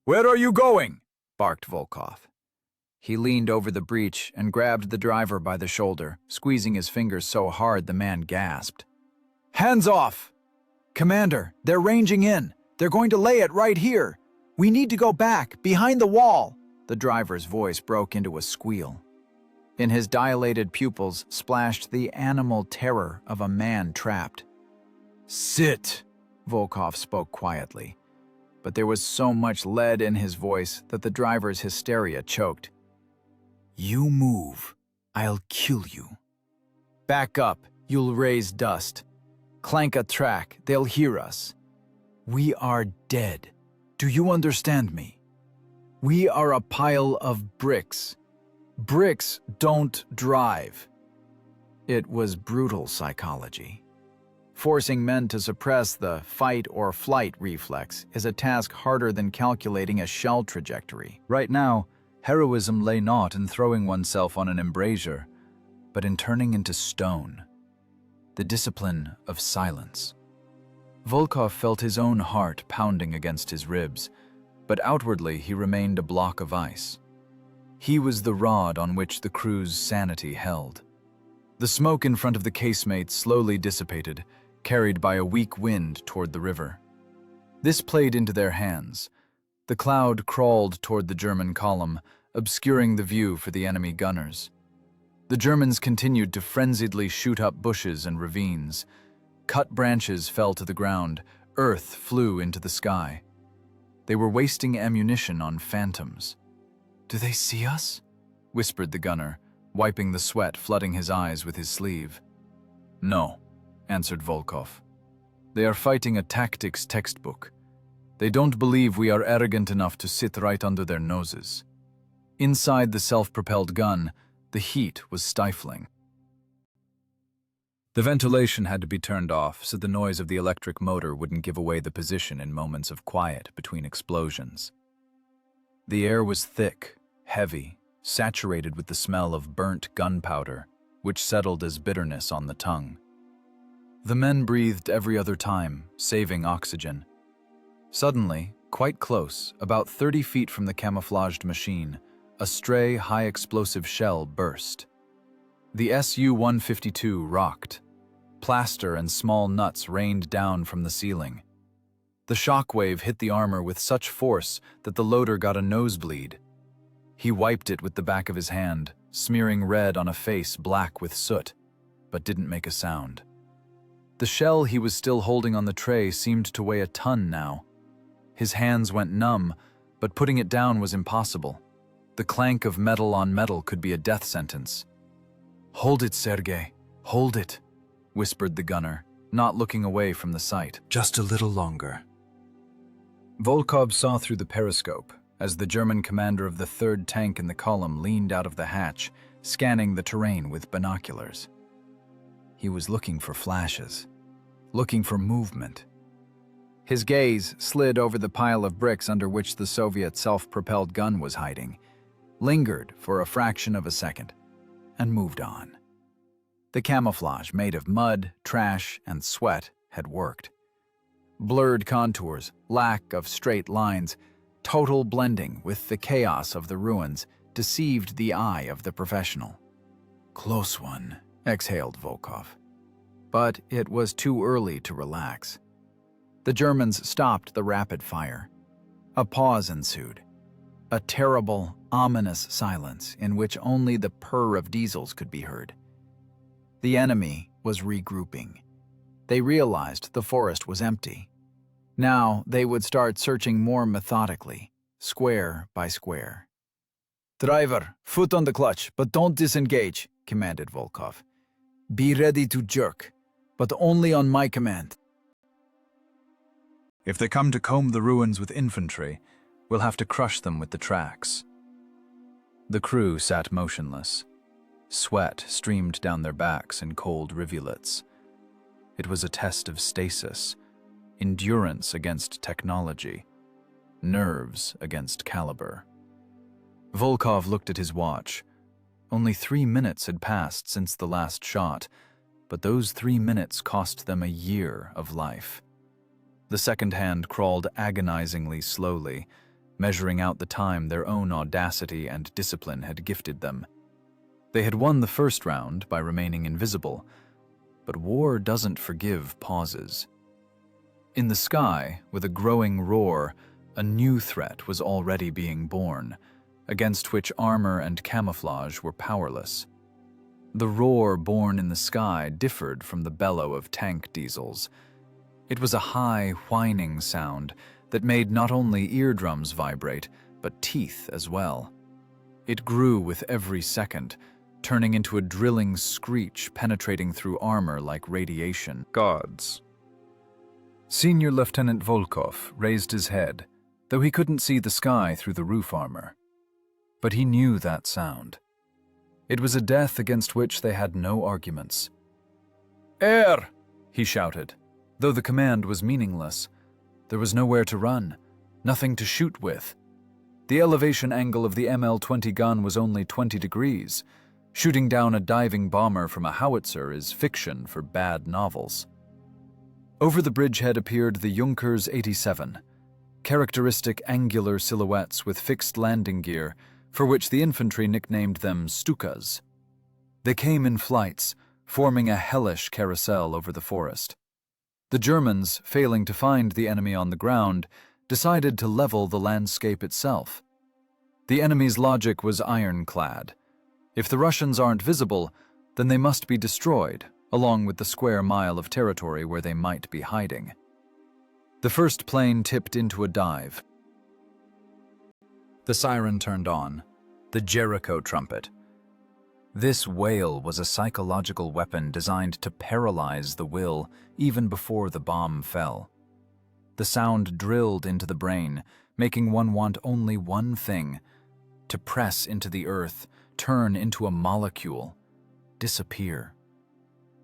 "Where are you going?" barked Volkov. He leaned over the breech and grabbed the driver by the shoulder, squeezing his fingers so hard the man gasped. "Hands off! Commander, they're ranging in. They're going to lay it right here. We need to go back, behind the wall." The driver's voice broke into a squeal. In his dilated pupils splashed the animal terror of a man trapped. "Sit," Volkov spoke quietly, but there was so much lead in his voice that the driver's hysteria choked. "You move, I'll kill you. Back up, you'll raise dust. Clank a track, they'll hear us. We are dead. Do you understand me? We are a pile of bricks. Bricks don't drive." It was brutal psychology. Forcing men to suppress the fight or flight reflex is a task harder than calculating a shell trajectory. Right now, heroism lay not in throwing oneself on an embrasure, but in turning into stone. The discipline of silence. Volkov felt his own heart pounding against his ribs, but outwardly he remained a block of ice. He was the rod on which the crew's sanity held. The smoke in front of the casemate slowly dissipated, carried by a weak wind toward the river. This played into their hands. The cloud crawled toward the German column, obscuring the view for the enemy gunners. The Germans continued to frenziedly shoot up bushes and ravines. Cut branches fell to the ground, earth flew into the sky. They were wasting ammunition on phantoms. "Do they see us?" whispered the gunner, wiping the sweat flooding his eyes with his sleeve. "No," answered Volkov. "They are fighting a tactics textbook. They don't believe we are arrogant enough to sit right under their noses." Inside the self-propelled gun, the heat was stifling. The ventilation had to be turned off so the noise of the electric motor wouldn't give away the position in moments of quiet between explosions. The air was thick, heavy, saturated with the smell of burnt gunpowder, which settled as bitterness on the tongue. The men breathed every other time, saving oxygen. Suddenly, quite close, about 30 feet from the camouflaged machine, a stray, high-explosive shell burst. The Su-152 rocked. Plaster and small nuts rained down from the ceiling. The shockwave hit the armor with such force that the loader got a nosebleed. He wiped it with the back of his hand, smearing red on a face black with soot, but didn't make a sound. The shell he was still holding on the tray seemed to weigh a ton now. His hands went numb, but putting it down was impossible. The clank of metal on metal could be a death sentence. "Hold it, Sergei, hold it," whispered the gunner, not looking away from the sight. "Just a little longer." Volkov saw through the periscope as the German commander of the third tank in the column leaned out of the hatch, scanning the terrain with binoculars. He was looking for flashes, looking for movement. His gaze slid over the pile of bricks under which the Soviet self-propelled gun was hiding, lingered for a fraction of a second, and moved on. The camouflage made of mud, trash, and sweat had worked. Blurred contours, lack of straight lines, total blending with the chaos of the ruins deceived the eye of the professional. "Close one," exhaled Volkov. But it was too early to relax. The Germans stopped the rapid fire. A pause ensued. A terrible, ominous silence in which only the purr of diesels could be heard. The enemy was regrouping. They realized the forest was empty. Now they would start searching more methodically, square by square. "Driver, foot on the clutch, but don't disengage," commanded Volkov. "Be ready to jerk, but only on my command." "If they come to comb the ruins with infantry, we'll have to crush them with the tracks." The crew sat motionless. Sweat streamed down their backs in cold rivulets. It was a test of stasis, endurance against technology, nerves against caliber. Volkov looked at his watch. Only 3 minutes had passed since the last shot, but those 3 minutes cost them a year of life. The second hand crawled agonizingly slowly, measuring out the time their own audacity and discipline had gifted them. They had won the first round by remaining invisible, but war doesn't forgive pauses. In the sky, with a growing roar, a new threat was already being born, against which armor and camouflage were powerless. The roar born in the sky differed from the bellow of tank diesels. It was a high, whining sound that made not only eardrums vibrate, but teeth as well. It grew with every second, turning into a drilling screech penetrating through armor like radiation. "Guards." Senior Lieutenant Volkov raised his head, though he couldn't see the sky through the roof armor. But he knew that sound. It was a death against which they had no arguments. "Air!" he shouted, though the command was meaningless. There was nowhere to run, nothing to shoot with. The elevation angle of the ML-20 gun was only 20 degrees. Shooting down a diving bomber from a howitzer is fiction for bad novels. Over the bridgehead appeared the Junkers 87, characteristic angular silhouettes with fixed landing gear, for which the infantry nicknamed them Stukas. They came in flights, forming a hellish carousel over the forest. The Germans, failing to find the enemy on the ground, decided to level the landscape itself. The enemy's logic was ironclad. If the Russians aren't visible, then they must be destroyed, along with the square mile of territory where they might be hiding. The first plane tipped into a dive. The siren turned on, the Jericho trumpet. This wail was a psychological weapon designed to paralyze the will even before the bomb fell. The sound drilled into the brain, making one want only one thing: to press into the earth, turn into a molecule, disappear.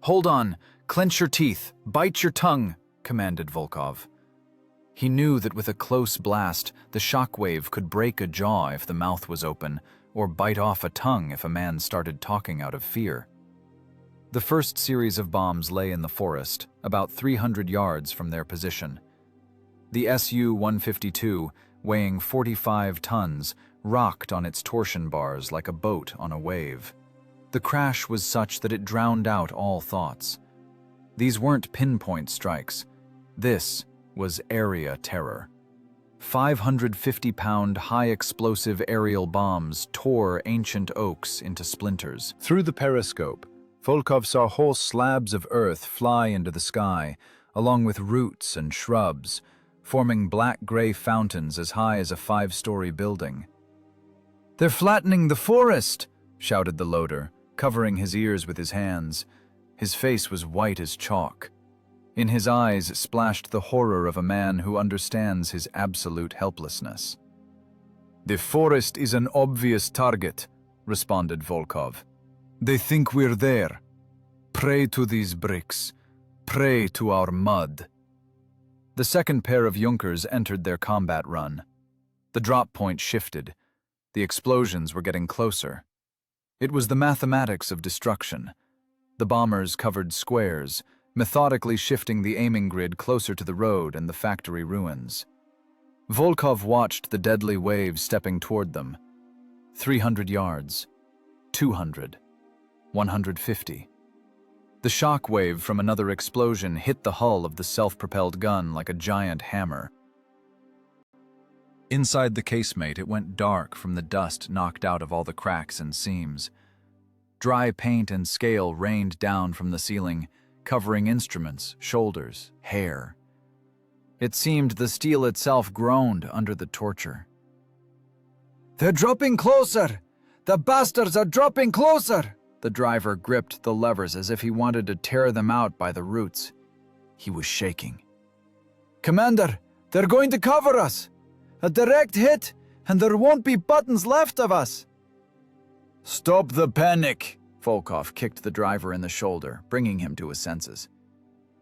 "Hold on, clench your teeth, bite your tongue," commanded Volkov. He knew that with a close blast, the shockwave could break a jaw if the mouth was open, or bite off a tongue if a man started talking out of fear. The first series of bombs lay in the forest, about 300 yards from their position. The Su-152, weighing 45 tons, rocked on its torsion bars like a boat on a wave. The crash was such that it drowned out all thoughts. These weren't pinpoint strikes. This was area terror. 550-pound high-explosive aerial bombs tore ancient oaks into splinters. Through the periscope, Volkov saw whole slabs of earth fly into the sky, along with roots and shrubs, forming black-gray fountains as high as a 5-story building. "They're flattening the forest!" shouted the loader, covering his ears with his hands. His face was white as chalk. In his eyes splashed the horror of a man who understands his absolute helplessness. "The forest is an obvious target," responded Volkov. "They think we're there. Pray to these bricks. Pray to our mud." The second pair of Junkers entered their combat run. The drop point shifted. The explosions were getting closer. It was the mathematics of destruction. The bombers covered squares, methodically shifting the aiming grid closer to the road and the factory ruins. Volkov watched the deadly waves stepping toward them. 300 yards, 200, 150. The shock wave from another explosion hit the hull of the self-propelled gun like a giant hammer. Inside the casemate, it went dark from the dust knocked out of all the cracks and seams. Dry paint and scale rained down from the ceiling, covering instruments, shoulders, hair. It seemed the steel itself groaned under the torture. "They're dropping closer! The bastards are dropping closer!" The driver gripped the levers as if he wanted to tear them out by the roots. He was shaking. "Commander, they're going to cover us! A direct hit, and there won't be buttons left of us!" "Stop the panic!" Volkov kicked the driver in the shoulder, bringing him to his senses.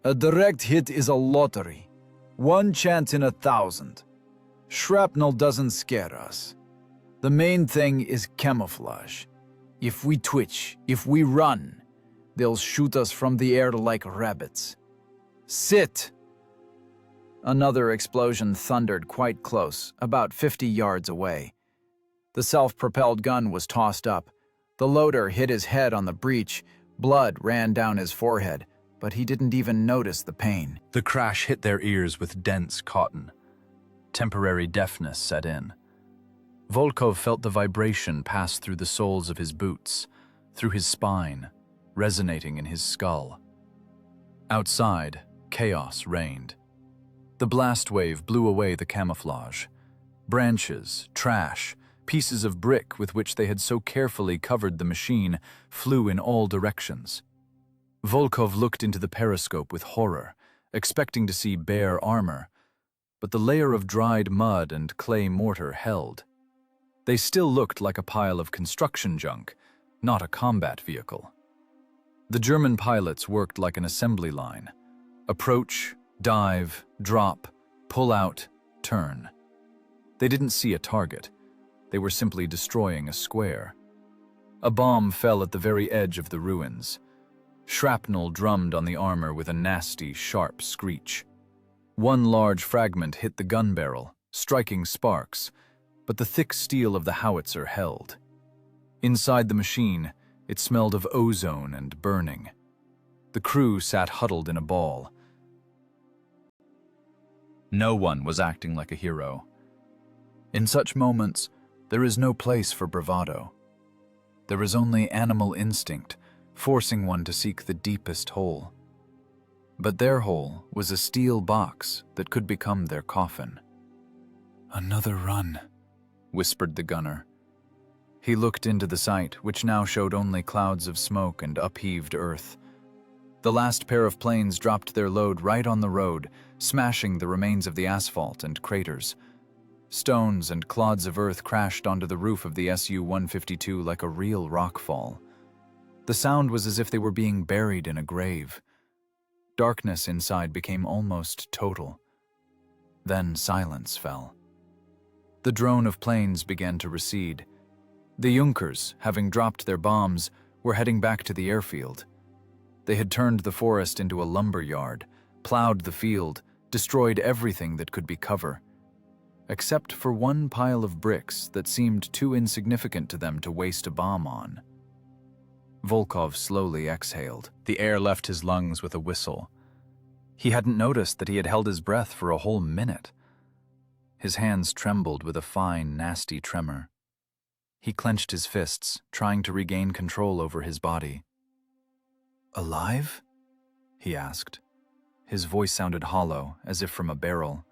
"A direct hit is a lottery. 1 chance in 1,000. Shrapnel doesn't scare us. The main thing is camouflage. If we twitch, if we run, they'll shoot us from the air like rabbits. Sit!" Another explosion thundered quite close, about 50 yards away. The self-propelled gun was tossed up. The loader hit his head on the breech. Blood ran down his forehead, but he didn't even notice the pain. The crash hit their ears with dense cotton. Temporary deafness set in. Volkov felt the vibration pass through the soles of his boots, through his spine, resonating in his skull. Outside, chaos reigned. The blast wave blew away the camouflage. Branches, trash, pieces of brick with which they had so carefully covered the machine flew in all directions. Volkov looked into the periscope with horror, expecting to see bare armor, but the layer of dried mud and clay mortar held. They still looked like a pile of construction junk, not a combat vehicle. The German pilots worked like an assembly line. Approach, dive, drop, pull out, turn. They didn't see a target. They were simply destroying a square. A bomb fell at the very edge of the ruins. Shrapnel drummed on the armor with a nasty, sharp screech. One large fragment hit the gun barrel, striking sparks, but the thick steel of the howitzer held. Inside the machine, it smelled of ozone and burning. The crew sat huddled in a ball. No one was acting like a hero. In such moments, there is no place for bravado. There is only animal instinct, forcing one to seek the deepest hole. But their hole was a steel box that could become their coffin. "Another run," whispered the gunner. He looked into the site, which now showed only clouds of smoke and upheaved earth. The last pair of planes dropped their load right on the road, smashing the remains of the asphalt and craters. Stones and clods of earth crashed onto the roof of the Su-152 like a real rockfall. The sound was as if they were being buried in a grave. Darkness inside became almost total. Then silence fell. The drone of planes began to recede. The Junkers, having dropped their bombs, were heading back to the airfield. They had turned the forest into a lumber yard, plowed the field, destroyed everything that could be cover, except for one pile of bricks that seemed too insignificant to them to waste a bomb on. Volkov slowly exhaled. The air left his lungs with a whistle. He hadn't noticed that he had held his breath for a whole minute. His hands trembled with a fine, nasty tremor. He clenched his fists, trying to regain control over his body. "Alive?" he asked. His voice sounded hollow, as if from a barrel.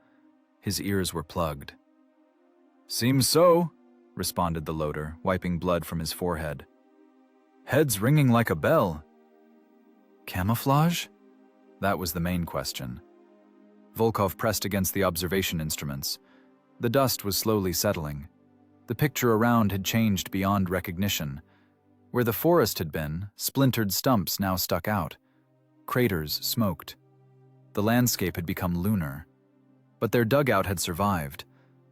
His ears were plugged. "Seems so," responded the loader, wiping blood from his forehead. "Head's ringing like a bell." Camouflage? That was the main question. Volkov pressed against the observation instruments. The dust was slowly settling. The picture around had changed beyond recognition. Where the forest had been, splintered stumps now stuck out. Craters smoked. The landscape had become lunar. But their dugout had survived.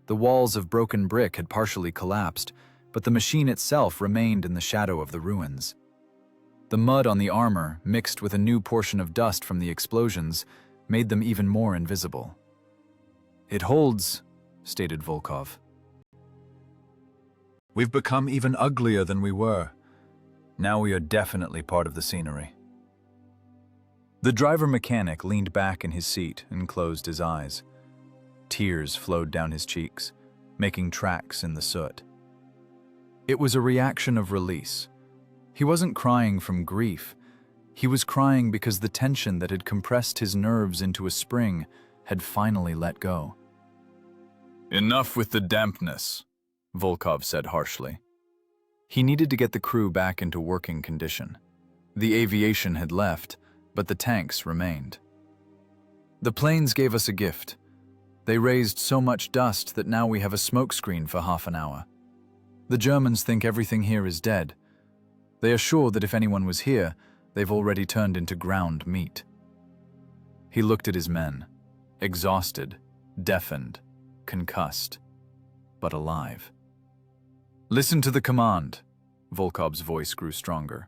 The walls of broken brick had partially collapsed, but the machine itself remained in the shadow of the ruins. The mud on the armor, mixed with a new portion of dust from the explosions, made them even more invisible. "It holds," stated Volkov. "We've become even uglier than we were. Now we are definitely part of the scenery." The driver-mechanic leaned back in his seat and closed his eyes. Tears flowed down his cheeks, making tracks in the soot. It was a reaction of release. He wasn't crying from grief. He was crying because the tension that had compressed his nerves into a spring had finally let go. "Enough with the dampness," Volkov said harshly. He needed to get the crew back into working condition. The aviation had left, but the tanks remained. "The planes gave us a gift. They raised so much dust that now we have a smokescreen for half an hour. The Germans think everything here is dead. They are sure that if anyone was here, they've already turned into ground meat." He looked at his men, exhausted, deafened, concussed, but alive. "Listen to the command." Volkov's voice grew stronger.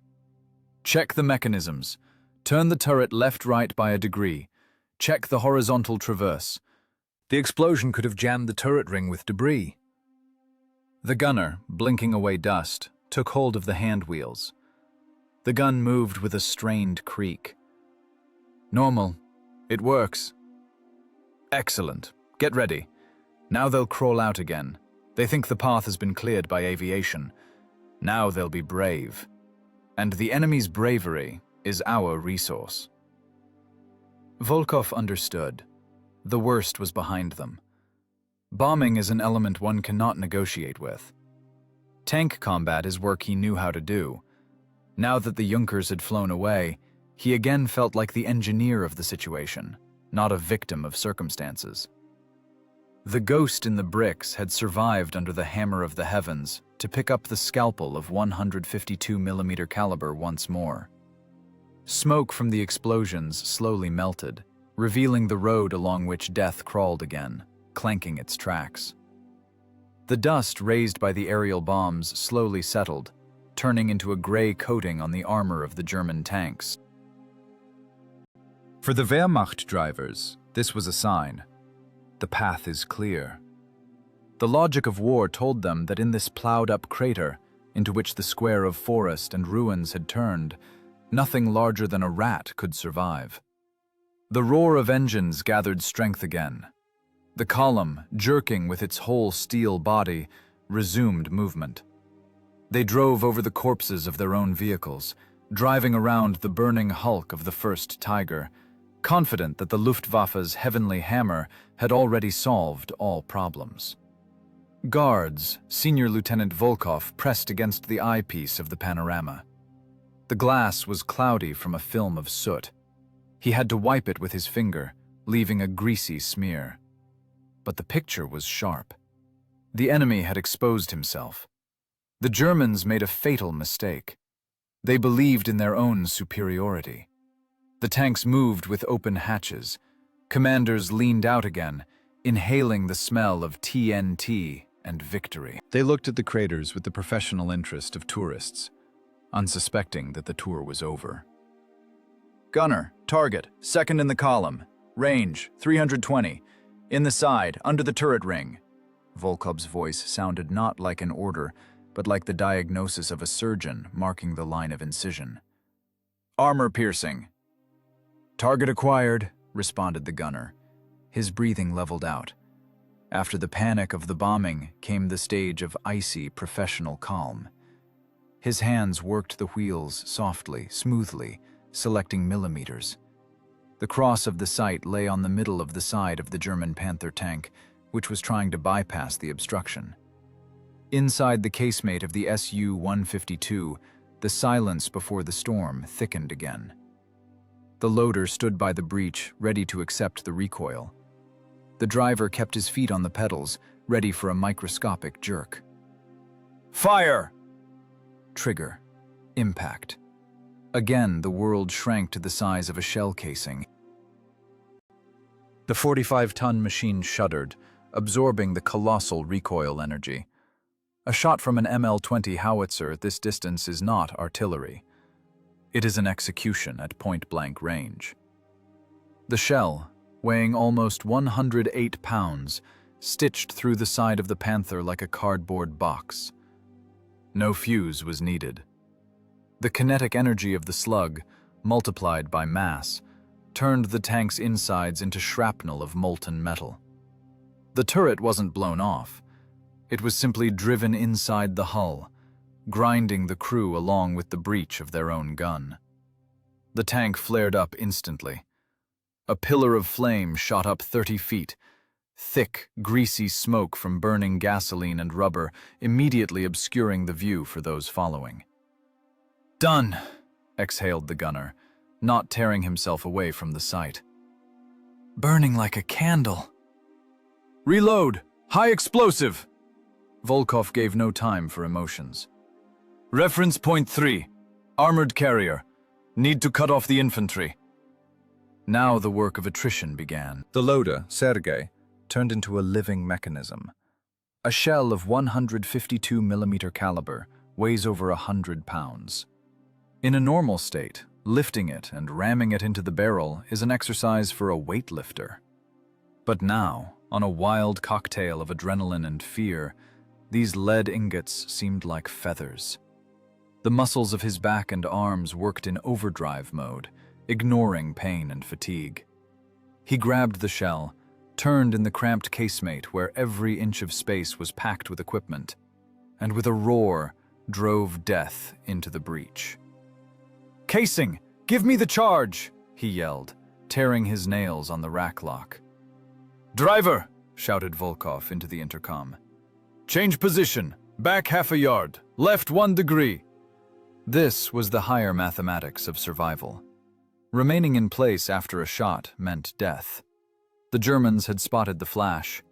"Check the mechanisms. Turn the turret left-right by a degree. Check the horizontal traverse. The explosion could have jammed the turret ring with debris." The gunner, blinking away dust, took hold of the hand wheels. The gun moved with a strained creak. "Normal. It works." "Excellent. Get ready. Now they'll crawl out again. They think the path has been cleared by aviation. Now they'll be brave. And the enemy's bravery is our resource." Volkov understood. The worst was behind them. Bombing is an element one cannot negotiate with. Tank combat is work he knew how to do. Now that the Junkers had flown away, he again felt like the engineer of the situation, not a victim of circumstances. The ghost in the bricks had survived under the hammer of the heavens to pick up the scalpel of 152mm caliber once more. Smoke from the explosions slowly melted, revealing the road along which death crawled again, clanking its tracks. The dust raised by the aerial bombs slowly settled, turning into a gray coating on the armor of the German tanks. For the Wehrmacht drivers, this was a sign. The path is clear. The logic of war told them that in this plowed-up crater, into which the square of forest and ruins had turned, nothing larger than a rat could survive. The roar of engines gathered strength again. The column, jerking with its whole steel body, resumed movement. They drove over the corpses of their own vehicles, driving around the burning hulk of the first Tiger, confident that the Luftwaffe's heavenly hammer had already solved all problems. Guards, Senior Lieutenant Volkov pressed against the eyepiece of the panorama. The glass was cloudy from a film of soot. He had to wipe it with his finger, leaving a greasy smear. But the picture was sharp. The enemy had exposed himself. The Germans made a fatal mistake. They believed in their own superiority. The tanks moved with open hatches. Commanders leaned out again, inhaling the smell of TNT and victory. They looked at the craters with the professional interest of tourists, unsuspecting that the tour was over. "Gunner, target, second in the column. Range, 320. In the side, under the turret ring." Volkov's voice sounded not like an order, but like the diagnosis of a surgeon marking the line of incision. "Armor piercing." "Target acquired," responded the gunner. His breathing leveled out. After the panic of the bombing came the stage of icy, professional calm. His hands worked the wheels softly, smoothly, selecting millimeters. The cross of the sight lay on the middle of the side of the German Panther tank, which was trying to bypass the obstruction. Inside the casemate of the Su-152, the silence before the storm thickened again. The loader stood by the breech, ready to accept the recoil. The driver kept his feet on the pedals, ready for a microscopic jerk. "Fire!" Trigger. Impact. Again, the world shrank to the size of a shell casing. The 45-ton machine shuddered, absorbing the colossal recoil energy. A shot from an ML-20 howitzer at this distance is not artillery. It is an execution at point-blank range. The shell, weighing almost 108 pounds, stitched through the side of the Panther like a cardboard box. No fuse was needed. The kinetic energy of the slug, multiplied by mass, turned the tank's insides into shrapnel of molten metal. The turret wasn't blown off. It was simply driven inside the hull, grinding the crew along with the breech of their own gun. The tank flared up instantly. A pillar of flame shot up 30 feet, thick, greasy smoke from burning gasoline and rubber immediately obscuring the view for those following. "Done," exhaled the gunner, not tearing himself away from the sight. "Burning like a candle." "Reload! High explosive!" Volkov gave no time for emotions. "Reference point 3. Armored carrier. Need to cut off the infantry." Now the work of attrition began. The loader, Sergei, turned into a living mechanism. A shell of 152mm caliber weighs over 100 pounds. In a normal state, lifting it and ramming it into the barrel is an exercise for a weightlifter. But now, on a wild cocktail of adrenaline and fear, these lead ingots seemed like feathers. The muscles of his back and arms worked in overdrive mode, ignoring pain and fatigue. He grabbed the shell, turned in the cramped casemate where every inch of space was packed with equipment, and with a roar, drove death into the breach. "Casing! Give me the charge!" he yelled, tearing his nails on the rack lock. "Driver!" shouted Volkov into the intercom. "Change position! Back half a yard! Left 1 degree!" This was the higher mathematics of survival. Remaining in place after a shot meant death. The Germans had spotted the flash.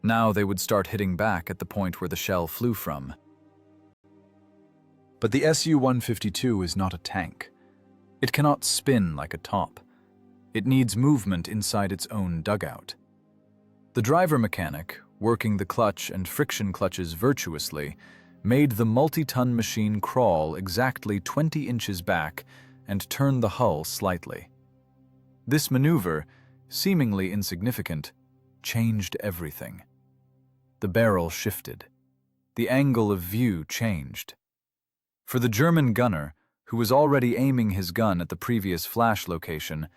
Now they would start hitting back at the point where the shell flew from. But the Su-152 is not a tank. It cannot spin like a top. It needs movement inside its own dugout. The driver mechanic, working the clutch and friction clutches virtuously, made the multi-ton machine crawl exactly 20 inches back and turn the hull slightly. This maneuver, seemingly insignificant, changed everything. The barrel shifted. The angle of view changed. For the German gunner, who was already aiming his gun at the previous flash location,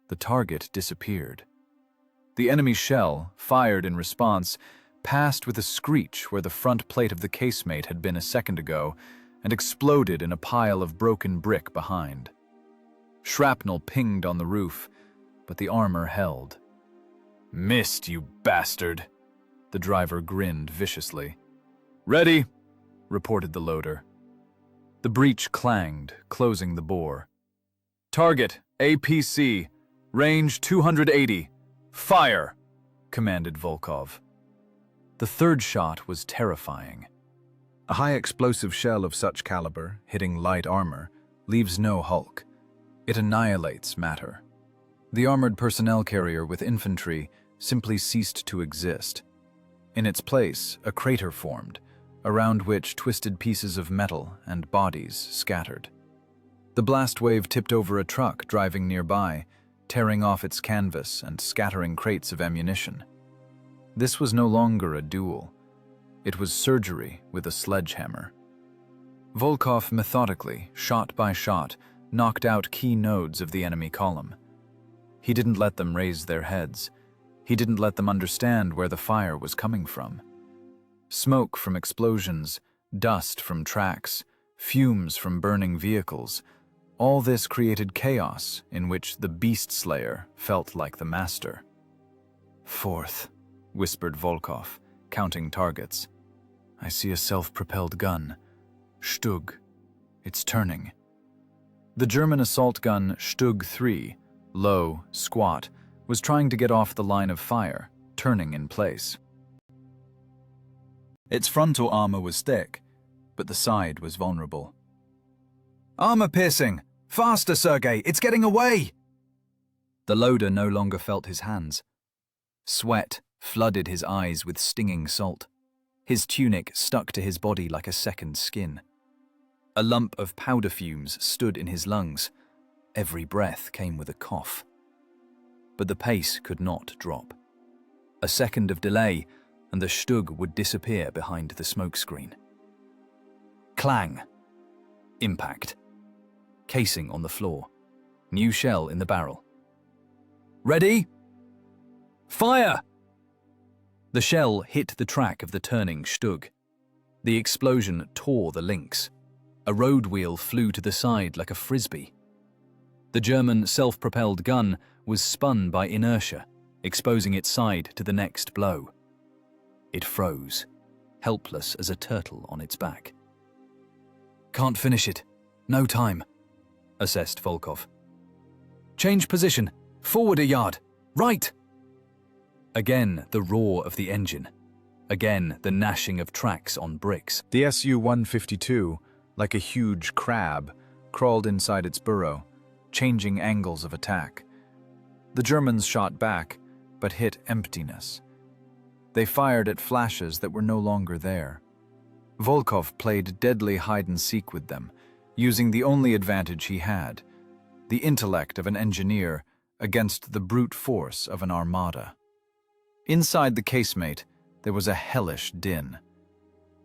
the target disappeared. The enemy shell, fired in response, passed with a screech where the front plate of the casemate had been a second ago and exploded in a pile of broken brick behind. Shrapnel pinged on the roof, but the armor held. "Missed, you bastard!" The driver grinned viciously. "Ready," reported the loader. The breech clanged, closing the bore. "Target, APC, range 280. Fire!" commanded Volkov. The third shot was terrifying. A high-explosive shell of such caliber, hitting light armor, leaves no hulk. It annihilates matter. The armored personnel carrier with infantry simply ceased to exist. In its place, a crater formed, around which twisted pieces of metal and bodies scattered. The blast wave tipped over a truck driving nearby, tearing off its canvas and scattering crates of ammunition. This was no longer a duel. It was surgery with a sledgehammer. Volkov methodically, shot by shot, knocked out key nodes of the enemy column. He didn't let them raise their heads. He didn't let them understand where the fire was coming from. Smoke from explosions, dust from tracks, fumes from burning vehicles, all this created chaos in which the beast slayer felt like the master. "Fourth," whispered Volkov, counting targets. "I see a self-propelled gun. Stug. It's turning." The German assault gun Stug 3, low, squat, was trying to get off the line of fire, turning in place. Its frontal armor was thick, but the side was vulnerable. "Armor piercing! Faster, Sergei! It's getting away!" The loader no longer felt his hands. Sweat flooded his eyes with stinging salt. His tunic stuck to his body like a second skin. A lump of powder fumes stood in his lungs. Every breath came with a cough. But the pace could not drop. A second of delay, and the Stug would disappear behind the smokescreen. Clang. Impact. Casing on the floor. New shell in the barrel. "Ready? Fire!" The shell hit the track of the turning Stug. The explosion tore the links. A road wheel flew to the side like a frisbee. The German self-propelled gun was spun by inertia, exposing its side to the next blow. It froze, helpless as a turtle on its back. "Can't finish it. No time," assessed Volkov. "Change position. Forward a yard. Right!" Again the roar of the engine. Again the gnashing of tracks on bricks. The Su-152, like a huge crab, crawled inside its burrow, changing angles of attack. The Germans shot back, but hit emptiness. They fired at flashes that were no longer there. Volkov played deadly hide-and-seek with them, using the only advantage he had, the intellect of an engineer against the brute force of an armada. Inside the casemate, there was a hellish din.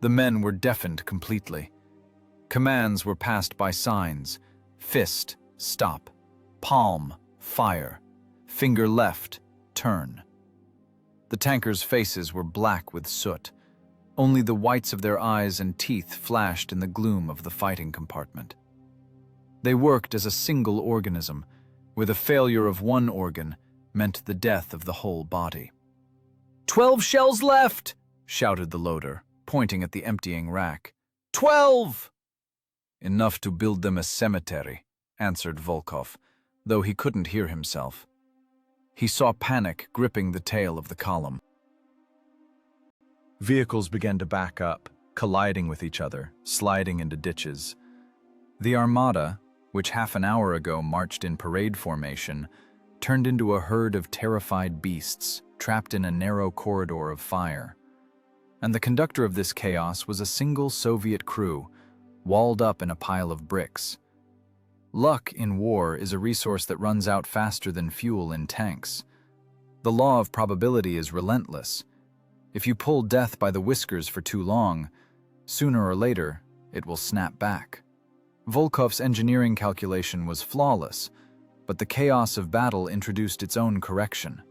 The men were deafened completely. Commands were passed by signs: fist, stop; palm, fire; finger left, turn. The tankers' faces were black with soot. Only the whites of their eyes and teeth flashed in the gloom of the fighting compartment. They worked as a single organism, where the failure of one organ meant the death of the whole body. "12 shells left!" shouted the loader, pointing at the emptying rack. 12! "Enough to build them a cemetery," answered Volkov, though he couldn't hear himself. He saw panic gripping the tail of the column. Vehicles began to back up, colliding with each other, sliding into ditches. The armada, which half an hour ago marched in parade formation, turned into a herd of terrified beasts trapped in a narrow corridor of fire. And the conductor of this chaos was a single Soviet crew, walled up in a pile of bricks. Luck in war is a resource that runs out faster than fuel in tanks. The law of probability is relentless. If you pull death by the whiskers for too long, sooner or later, it will snap back. Volkov's engineering calculation was flawless, but the chaos of battle introduced its own correction.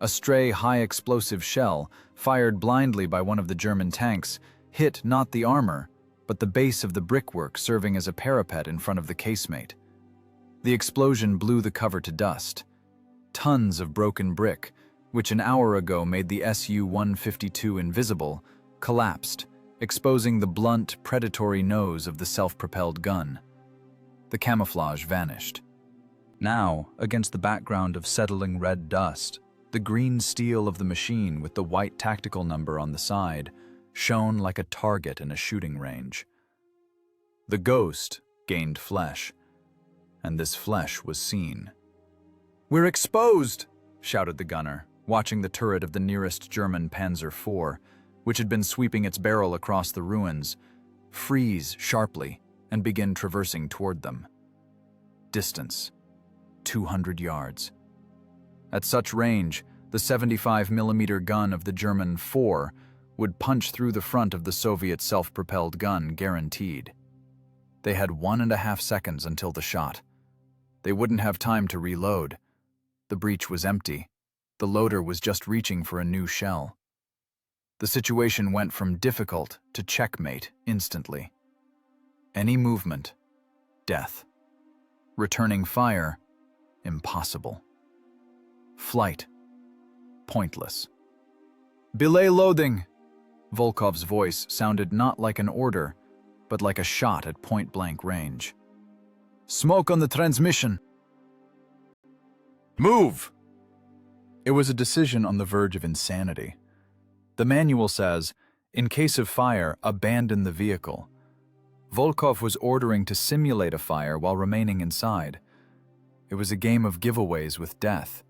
A stray high-explosive shell, fired blindly by one of the German tanks, hit not the armor, but the base of the brickwork serving as a parapet in front of the casemate. The explosion blew the cover to dust. Tons of broken brick, which an hour ago made the Su-152 invisible, collapsed, exposing the blunt, predatory nose of the self-propelled gun. The camouflage vanished. Now, against the background of settling red dust, the green steel of the machine with the white tactical number on the side shone like a target in a shooting range. The ghost gained flesh, and this flesh was seen. "We're exposed!" shouted the gunner, watching the turret of the nearest German Panzer IV, which had been sweeping its barrel across the ruins, freeze sharply and begin traversing toward them. Distance: 200 yards. At such range, the 75mm gun of the German IV would punch through the front of the Soviet self-propelled gun guaranteed. They had 1.5 seconds until the shot. They wouldn't have time to reload. The breech was empty. The loader was just reaching for a new shell. The situation went from difficult to checkmate instantly. Any movement, death. Returning fire, impossible. Flight, pointless. "Belay loading!" Volkov's voice sounded not like an order, but like a shot at point-blank range. "Smoke on the transmission!" "Move!" It was a decision on the verge of insanity. The manual says, in case of fire, abandon the vehicle. Volkov was ordering to simulate a fire while remaining inside. It was a game of giveaways with death.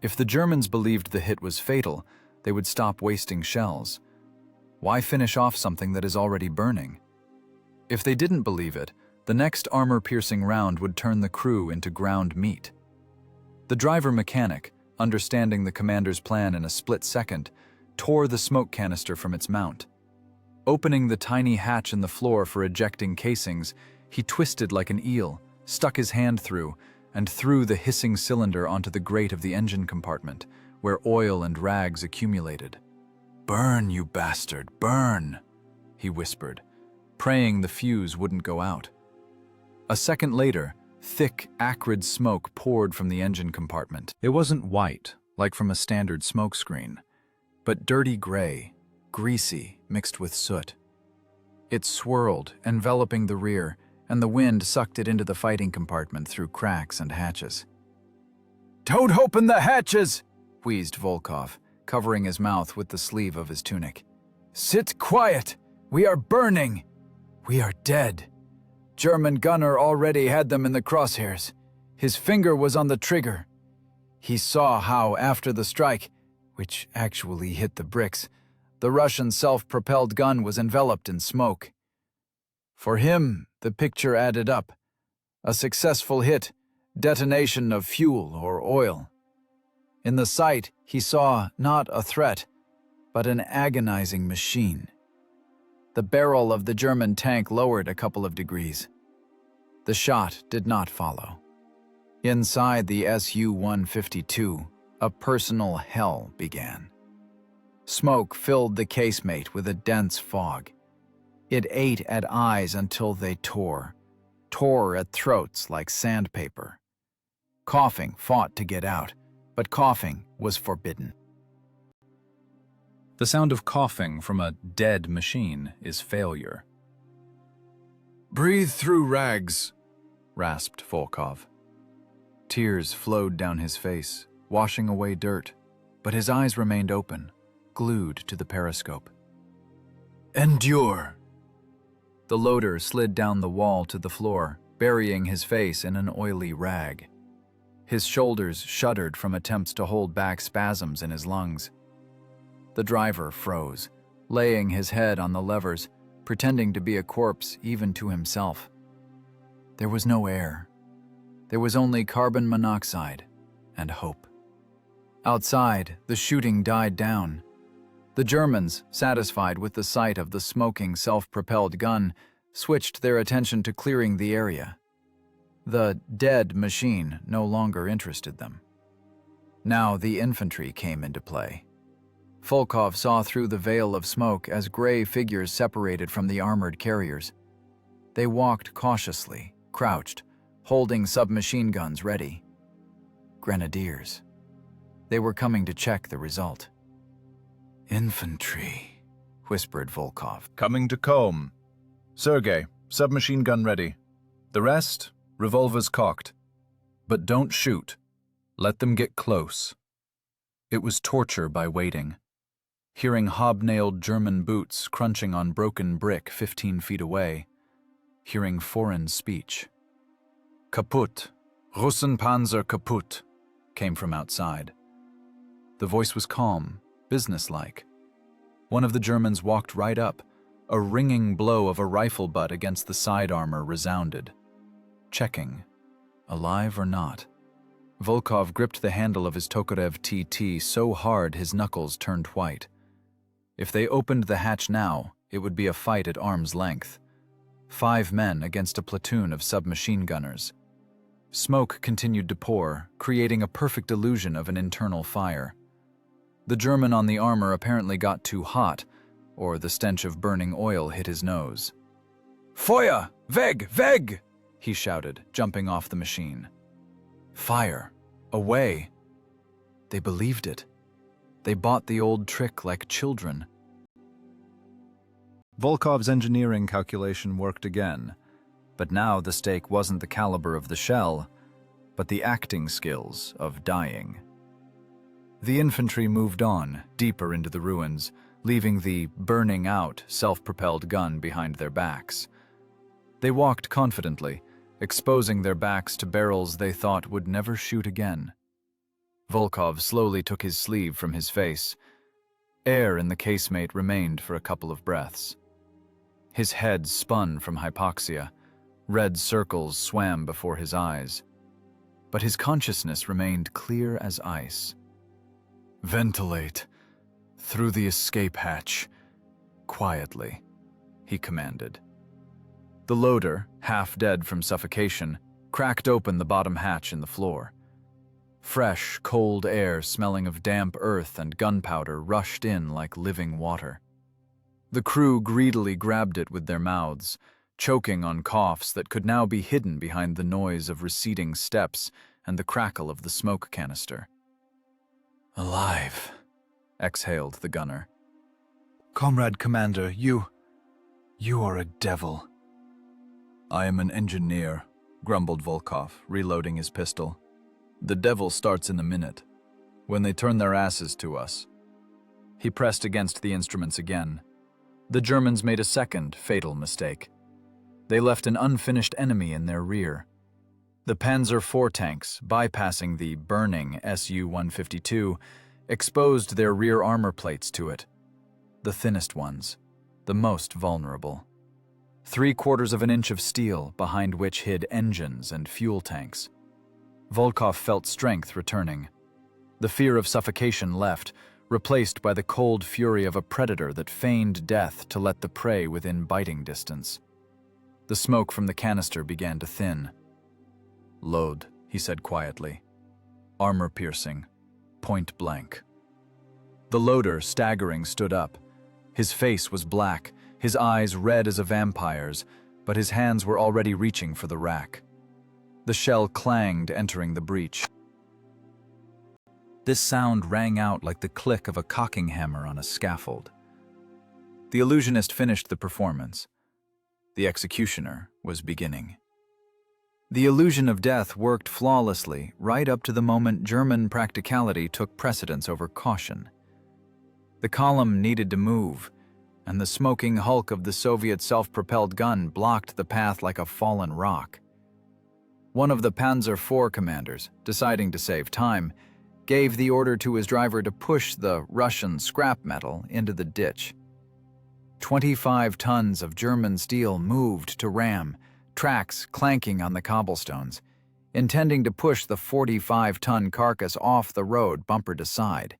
If the Germans believed the hit was fatal, they would stop wasting shells. Why finish off something that is already burning? If they didn't believe it, the next armor-piercing round would turn the crew into ground meat. The driver-mechanic, understanding the commander's plan in a split second, tore the smoke canister from its mount. Opening the tiny hatch in the floor for ejecting casings, he twisted like an eel, stuck his hand through, and threw the hissing cylinder onto the grate of the engine compartment, where oil and rags accumulated. "Burn, you bastard, burn," he whispered, praying the fuse wouldn't go out. A second later, thick, acrid smoke poured from the engine compartment. It wasn't white, like from a standard smokescreen, but dirty gray, greasy, mixed with soot. It swirled, enveloping the rear, and the wind sucked it into the fighting compartment through cracks and hatches. "Don't open the hatches!" wheezed Volkov, covering his mouth with the sleeve of his tunic. "Sit quiet! We are burning! We are dead! German gunner already had them in the crosshairs. His finger was on the trigger. He saw how, after the strike, which actually hit the bricks, the Russian self-propelled gun was enveloped in smoke. For him, the picture added up. A successful hit, detonation of fuel or oil. In the sight, he saw not a threat, but an agonizing machine. The barrel of the German tank lowered a couple of degrees. The shot did not follow. Inside the Su-152, a personal hell began. Smoke filled the casemate with a dense fog. It ate at eyes until they tore at throats like sandpaper. Coughing fought to get out, but coughing was forbidden. The sound of coughing from a dead machine is failure. "Breathe through rags," rasped Volkov. Tears flowed down his face, washing away dirt, but his eyes remained open, glued to the periscope. "Endure." The loader slid down the wall to the floor, burying his face in an oily rag. His shoulders shuddered from attempts to hold back spasms in his lungs. The driver froze, laying his head on the levers, pretending to be a corpse even to himself. There was no air. There was only carbon monoxide and hope. Outside, the shooting died down. The Germans, satisfied with the sight of the smoking self-propelled gun, switched their attention to clearing the area. The dead machine no longer interested them. Now the infantry came into play. Volkov saw through the veil of smoke as gray figures separated from the armored carriers. They walked cautiously, crouched, holding submachine guns ready. Grenadiers. They were coming to check the result. "Infantry," whispered Volkov. "Coming to comb. Sergei, submachine gun ready. The rest, revolvers cocked. But don't shoot. Let them get close." It was torture by waiting. Hearing hobnailed German boots crunching on broken brick 15 feet away. Hearing foreign speech. "Kaputt. Russenpanzer kaputt," came from outside. The voice was calm, businesslike. One of the Germans walked right up. A ringing blow of a rifle butt against the side armor resounded. Checking. Alive or not? Volkov gripped the handle of his Tokarev TT so hard his knuckles turned white. If they opened the hatch now, it would be a fight at arm's length. 5 men against a platoon of submachine gunners. Smoke continued to pour, creating a perfect illusion of an internal fire. The German on the armor apparently got too hot, or the stench of burning oil hit his nose. "Feuer! Weg! Weg!" he shouted, jumping off the machine. Fire! Away! They believed it. They bought the old trick like children. Volkov's engineering calculation worked again, but now the stake wasn't the caliber of the shell, but the acting skills of dying. The infantry moved on, deeper into the ruins, leaving the burning out, self-propelled gun behind their backs. They walked confidently, exposing their backs to barrels they thought would never shoot again. Volkov slowly took his sleeve from his face. Air in the casemate remained for a couple of breaths. His head spun from hypoxia. Red circles swam before his eyes. But his consciousness remained clear as ice. "Ventilate through the escape hatch, quietly," he commanded. The loader, half dead from suffocation, cracked open the bottom hatch in the floor. Fresh, cold air smelling of damp earth and gunpowder rushed in like living water. The crew greedily grabbed it with their mouths, choking on coughs that could now be hidden behind the noise of receding steps and the crackle of the smoke canister. "Alive," exhaled the gunner. "Comrade Commander, you are a devil." "I am an engineer," grumbled Volkov, reloading his pistol. "The devil starts in a minute, when they turn their asses to us." He pressed against the instruments again. The Germans made a second fatal mistake. They left an unfinished enemy in their rear. The Panzer IV tanks, bypassing the burning Su-152, exposed their rear armor plates to it. The thinnest ones, the most vulnerable. 3/4 of an inch of steel behind which hid engines and fuel tanks. Volkov felt strength returning. The fear of suffocation left, replaced by the cold fury of a predator that feigned death to let the prey within biting distance. The smoke from the canister began to thin. "Load," he said quietly. "Armor piercing. Point blank." The loader, staggering, stood up. His face was black, his eyes red as a vampire's, but his hands were already reaching for the rack. The shell clanged, entering the breach. This sound rang out like the click of a cocking hammer on a scaffold. The illusionist finished the performance. The executioner was beginning. The illusion of death worked flawlessly right up to the moment German practicality took precedence over caution. The column needed to move, and the smoking hulk of the Soviet self-propelled gun blocked the path like a fallen rock. One of the Panzer IV commanders, deciding to save time, gave the order to his driver to push the Russian scrap metal into the ditch. 25 tons of German steel moved to ram, tracks clanking on the cobblestones, intending to push the 45-ton carcass off the road bumper to side.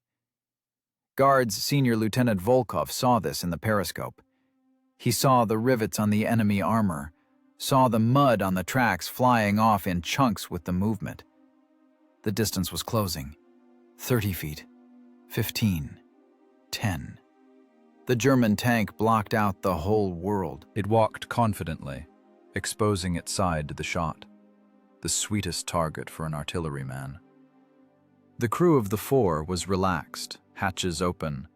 Guards Senior Lieutenant Volkov saw this in the periscope. He saw the rivets on the enemy armor, saw the mud on the tracks flying off in chunks with the movement. The distance was closing. 30 feet, 15, 10. The German tank blocked out the whole world. It walked confidently, exposing its side to the shot, the sweetest target for an artilleryman. The crew of the four was relaxed, hatches open.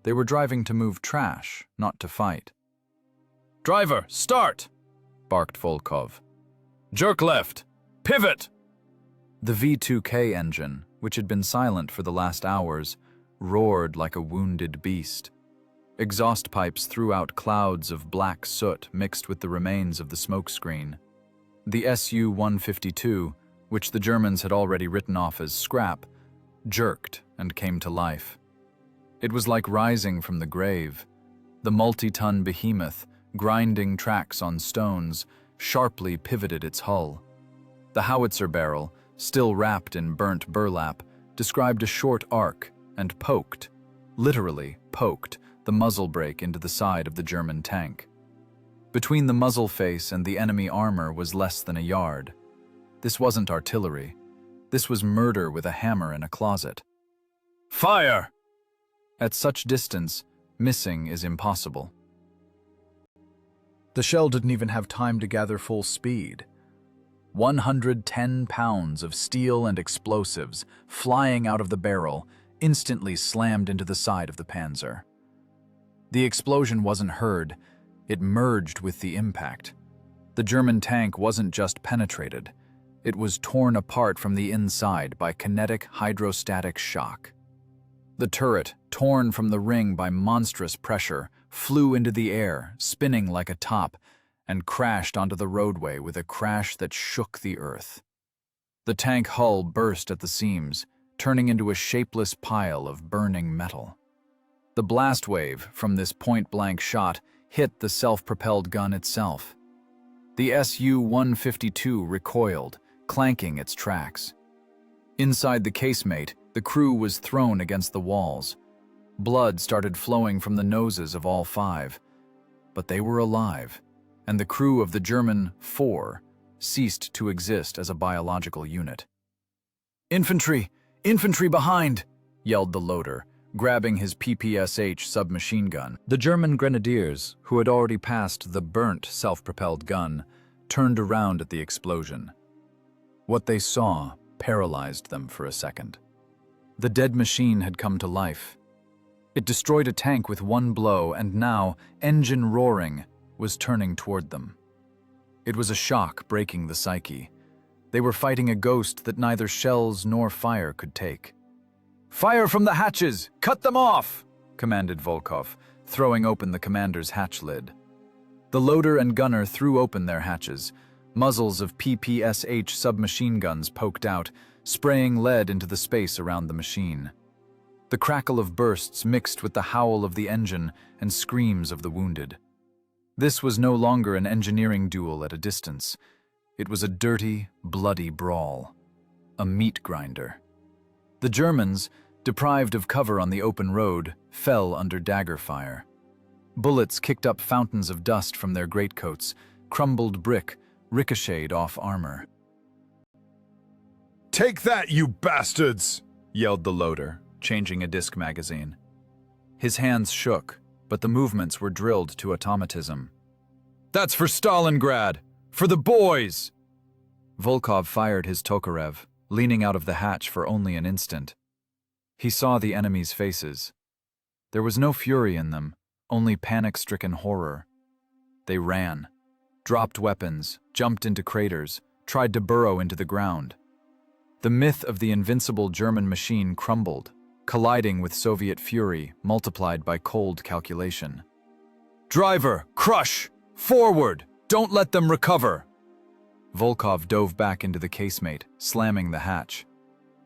They were driving to move trash, not to fight. "Driver, start!" barked Volkov. "Jerk left! Pivot!" The V2K engine, which had been silent for the last hours, roared like a wounded beast. Exhaust pipes threw out clouds of black soot mixed with the remains of the smokescreen. The Su-152, which the Germans had already written off as scrap, jerked and came to life. It was like rising from the grave. The multi-ton behemoth, grinding tracks on stones, sharply pivoted its hull. The howitzer barrel, still wrapped in burnt burlap, described a short arc and poked, literally poked, the muzzle brake into the side of the German tank. Between the muzzle face and the enemy armor was less than a yard. This wasn't artillery. This was murder with a hammer in a closet. Fire! At such distance, missing is impossible. The shell didn't even have time to gather full speed. 110 pounds of steel and explosives, flying out of the barrel, instantly slammed into the side of the Panzer. The explosion wasn't heard, it merged with the impact. The German tank wasn't just penetrated, it was torn apart from the inside by kinetic hydrostatic shock. The turret, torn from the ring by monstrous pressure, flew into the air, spinning like a top, and crashed onto the roadway with a crash that shook the earth. The tank hull burst at the seams, turning into a shapeless pile of burning metal. The blast wave from this point-blank shot hit the self-propelled gun itself. The Su-152 recoiled, clanking its tracks. Inside the casemate, the crew was thrown against the walls. Blood started flowing from the noses of all five. But they were alive, and the crew of the German 4 ceased to exist as a biological unit. "Infantry! Infantry behind!" yelled the loader, grabbing his PPSH submachine gun. The German grenadiers, who had already passed the burnt self-propelled gun, turned around at the explosion. What they saw paralyzed them for a second. The dead machine had come to life. It destroyed a tank with one blow, and now, engine roaring, was turning toward them. It was a shock breaking the psyche. They were fighting a ghost that neither shells nor fire could take. "Fire from the hatches! Cut them off!" commanded Volkov, throwing open the commander's hatch lid. The loader and gunner threw open their hatches. Muzzles of PPSH submachine guns poked out, spraying lead into the space around the machine. The crackle of bursts mixed with the howl of the engine and screams of the wounded. This was no longer an engineering duel at a distance. It was a dirty, bloody brawl. A meat grinder. The Germans, deprived of cover on the open road, fell under dagger fire. Bullets kicked up fountains of dust from their greatcoats, crumbled brick, ricocheted off armor. "Take that, you bastards!" yelled the loader, changing a disc magazine. His hands shook, but the movements were drilled to automatism. "That's for Stalingrad! For the boys!" Volkov fired his Tokarev, leaning out of the hatch for only an instant. He saw the enemy's faces. There was no fury in them, only panic-stricken horror. They ran, dropped weapons, jumped into craters, tried to burrow into the ground. The myth of the invincible German machine crumbled, colliding with Soviet fury multiplied by cold calculation. "Driver, crush! Forward! Don't let them recover!" Volkov dove back into the casemate, slamming the hatch.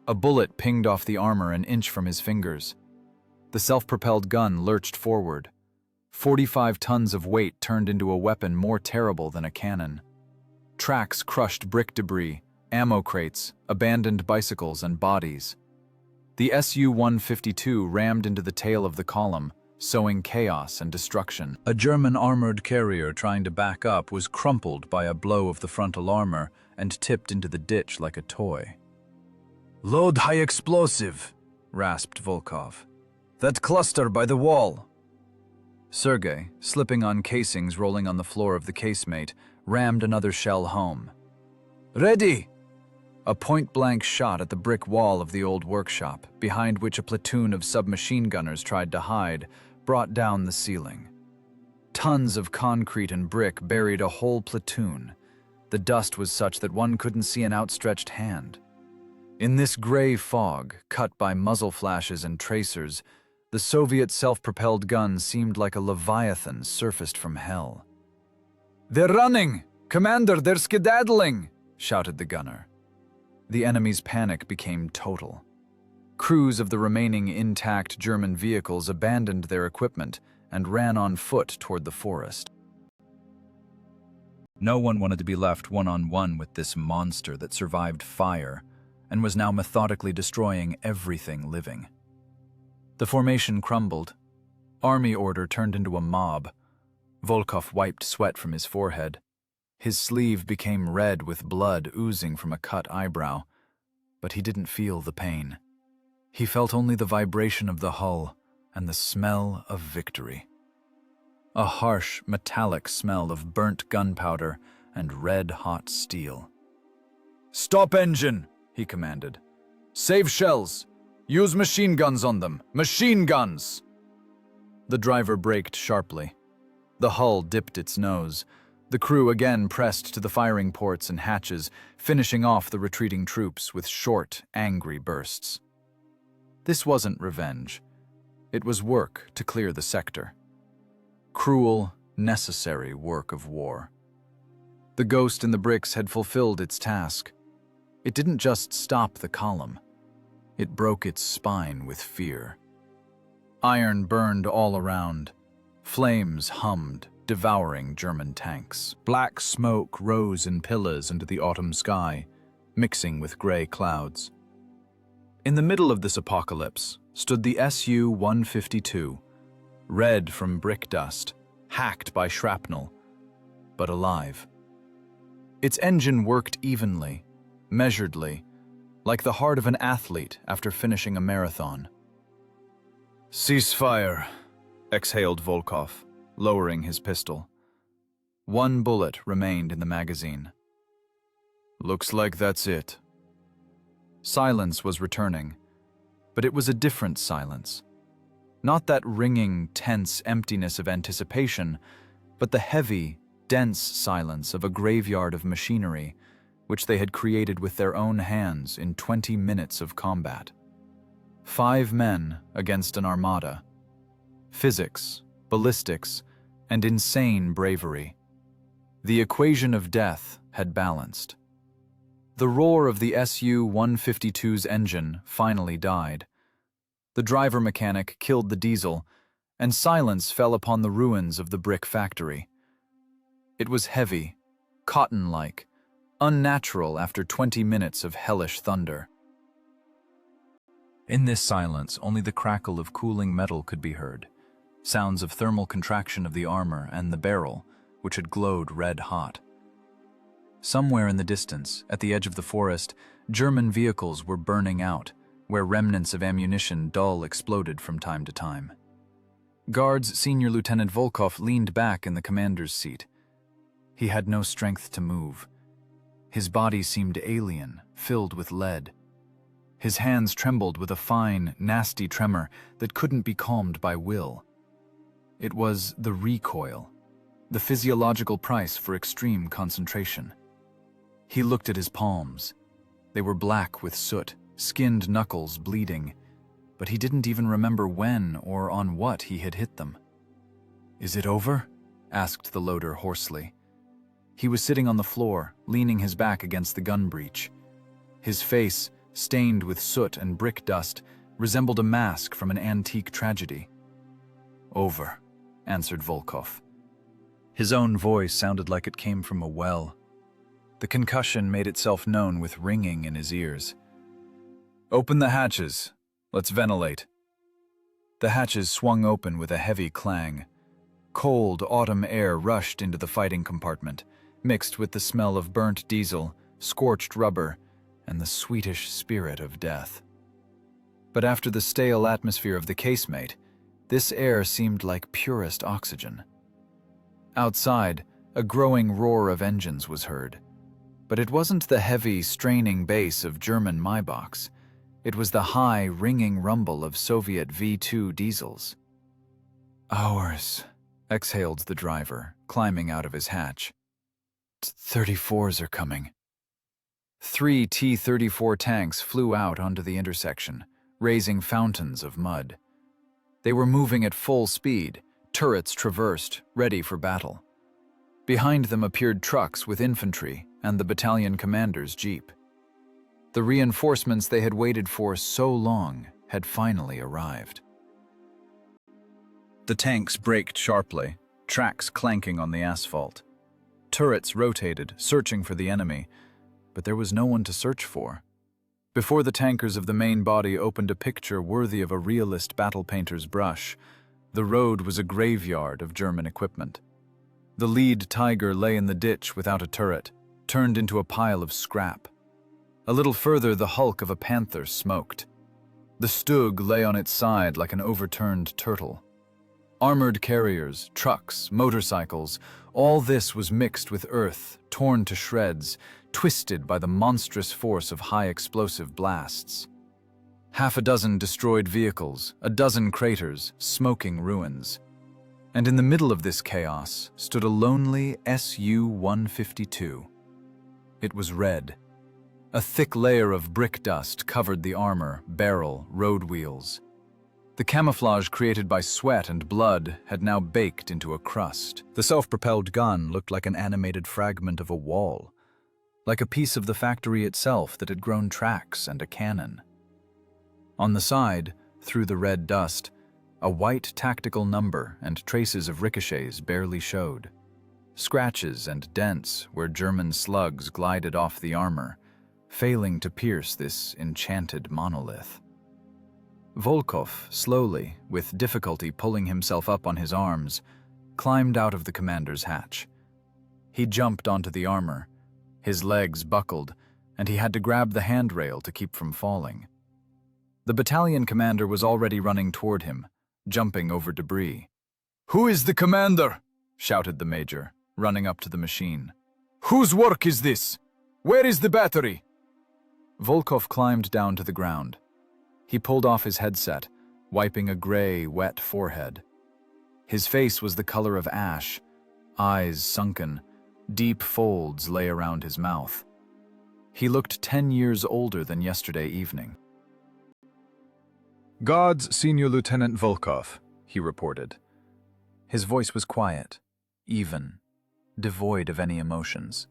A bullet pinged off the armor an inch from his fingers. The self-propelled gun lurched forward. 45 tons of weight turned into a weapon more terrible than a cannon. Tracks crushed brick debris, ammo crates, abandoned bicycles, and bodies. The Su-152 rammed into the tail of the column, sowing chaos and destruction. A German armored carrier trying to back up was crumpled by a blow of the frontal armor and tipped into the ditch like a toy. "Load high explosive," rasped Volkov. "That cluster by the wall." Sergei, slipping on casings rolling on the floor of the casemate, rammed another shell home. "Ready!" A point-blank shot at the brick wall of the old workshop, behind which a platoon of submachine gunners tried to hide, brought down the ceiling. Tons of concrete and brick buried a whole platoon. The dust was such that one couldn't see an outstretched hand. In this gray fog, cut by muzzle flashes and tracers, the Soviet self-propelled gun seemed like a leviathan surfaced from hell. "They're running! Commander, they're skedaddling!" shouted the gunner. The enemy's panic became total. Crews of the remaining intact German vehicles abandoned their equipment and ran on foot toward the forest. No one wanted to be left one-on-one with this monster that survived fire and was now methodically destroying everything living. The formation crumbled. Army order turned into a mob. Volkov wiped sweat from his forehead. His sleeve became red with blood oozing from a cut eyebrow, but he didn't feel the pain. He felt only the vibration of the hull and the smell of victory. A harsh, metallic smell of burnt gunpowder and red-hot steel. "Stop engine!" he commanded. "Save shells! Use machine guns on them! Machine guns!" The driver braked sharply. The hull dipped its nose. The crew again pressed to the firing ports and hatches, finishing off the retreating troops with short, angry bursts. This wasn't revenge. It was work to clear the sector. Cruel, necessary work of war. The ghost in the bricks had fulfilled its task. It didn't just stop the column. It broke its spine with fear. Iron burned all around. Flames hummed, devouring German tanks. Black smoke rose in pillars into the autumn sky, mixing with gray clouds. In the middle of this apocalypse stood the Su-152, red from brick dust, hacked by shrapnel, but alive. Its engine worked evenly, measuredly, like the heart of an athlete after finishing a marathon. "Cease fire," exhaled Volkov, lowering his pistol. One bullet remained in the magazine. "Looks like that's it." Silence was returning, but it was a different silence. Not that ringing, tense emptiness of anticipation, but the heavy, dense silence of a graveyard of machinery, which they had created with their own hands in 20 minutes of combat. 5 men against an armada. Physics, ballistics, and insane bravery. The equation of death had balanced. The roar of the Su-152's engine finally died. The driver mechanic killed the diesel, and silence fell upon the ruins of the brick factory. It was heavy, cotton-like, unnatural after 20 minutes of hellish thunder. In this silence, only the crackle of cooling metal could be heard, sounds of thermal contraction of the armor and the barrel, which had glowed red-hot. Somewhere in the distance, at the edge of the forest, German vehicles were burning out, where remnants of ammunition dull exploded from time to time. Guards Senior Lieutenant Volkov leaned back in the commander's seat. He had no strength to move. His body seemed alien, filled with lead. His hands trembled with a fine, nasty tremor that couldn't be calmed by will. It was the recoil, the physiological price for extreme concentration. He looked at his palms. They were black with soot, skinned knuckles bleeding, but he didn't even remember when or on what he had hit them. "Is it over?" asked the loader hoarsely. He was sitting on the floor, leaning his back against the gun breech. His face, stained with soot and brick dust, resembled a mask from an antique tragedy. "Over," answered Volkov. His own voice sounded like it came from a well. The concussion made itself known with ringing in his ears. "Open the hatches. Let's ventilate." The hatches swung open with a heavy clang. Cold autumn air rushed into the fighting compartment, mixed with the smell of burnt diesel, scorched rubber, and the sweetish spirit of death. But after the stale atmosphere of the casemate, this air seemed like purest oxygen. Outside, a growing roar of engines was heard. But it wasn't the heavy, straining bass of German Maybachs. It was the high, ringing rumble of Soviet V2 diesels. "Ours," exhaled the driver, climbing out of his hatch. "34s are coming." 3 T-34 tanks flew out onto the intersection, raising fountains of mud. They were moving at full speed, turrets traversed, ready for battle. Behind them appeared trucks with infantry and the battalion commander's jeep. The reinforcements they had waited for so long had finally arrived. The tanks braked sharply, tracks clanking on the asphalt. Turrets rotated, searching for the enemy, but there was no one to search for. Before the tankers of the main body opened a picture worthy of a realist battle painter's brush, the road was a graveyard of German equipment. The lead Tiger lay in the ditch without a turret, turned into a pile of scrap. A little further, the hulk of a panther smoked. The Stug lay on its side like an overturned turtle. Armored carriers, trucks, motorcycles, all this was mixed with earth, torn to shreds, twisted by the monstrous force of high-explosive blasts. Half a dozen destroyed vehicles, a dozen craters, smoking ruins. And in the middle of this chaos stood a lonely Su-152. It was red. A thick layer of brick dust covered the armor, barrel, road wheels. The camouflage created by sweat and blood had now baked into a crust. The self-propelled gun looked like an animated fragment of a wall, like a piece of the factory itself that had grown tracks and a cannon. On the side, through the red dust, a white tactical number and traces of ricochets barely showed. Scratches and dents where German slugs glided off the armor, failing to pierce this enchanted monolith. Volkov, slowly, with difficulty pulling himself up on his arms, climbed out of the commander's hatch. He jumped onto the armor. His legs buckled, and he had to grab the handrail to keep from falling. The battalion commander was already running toward him, jumping over debris. "Who is the commander?" shouted the major, running up to the machine. "Whose work is this? Where is the battery?" Volkov climbed down to the ground. He pulled off his headset, wiping a gray, wet forehead. His face was the color of ash, eyes sunken, deep folds lay around his mouth. He looked 10 years older than yesterday evening. "Guards, Senior Lieutenant Volkov," he reported. His voice was quiet, even, devoid of any emotions.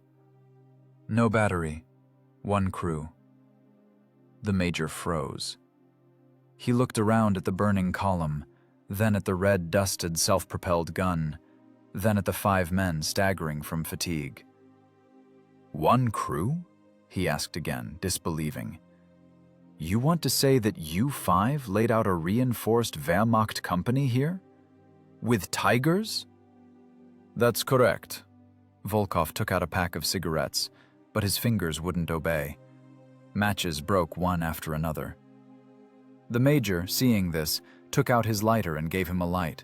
"No battery, one crew." The major froze. He looked around at the burning column, then at the red-dusted self-propelled gun, then at the 5 men staggering from fatigue. "One crew?" he asked again, disbelieving. "You want to say that you 5 laid out a reinforced Wehrmacht company here? With Tigers?" "That's correct." Volkov took out a pack of cigarettes, but his fingers wouldn't obey. Matches broke one after another. The major, seeing this, took out his lighter and gave him a light.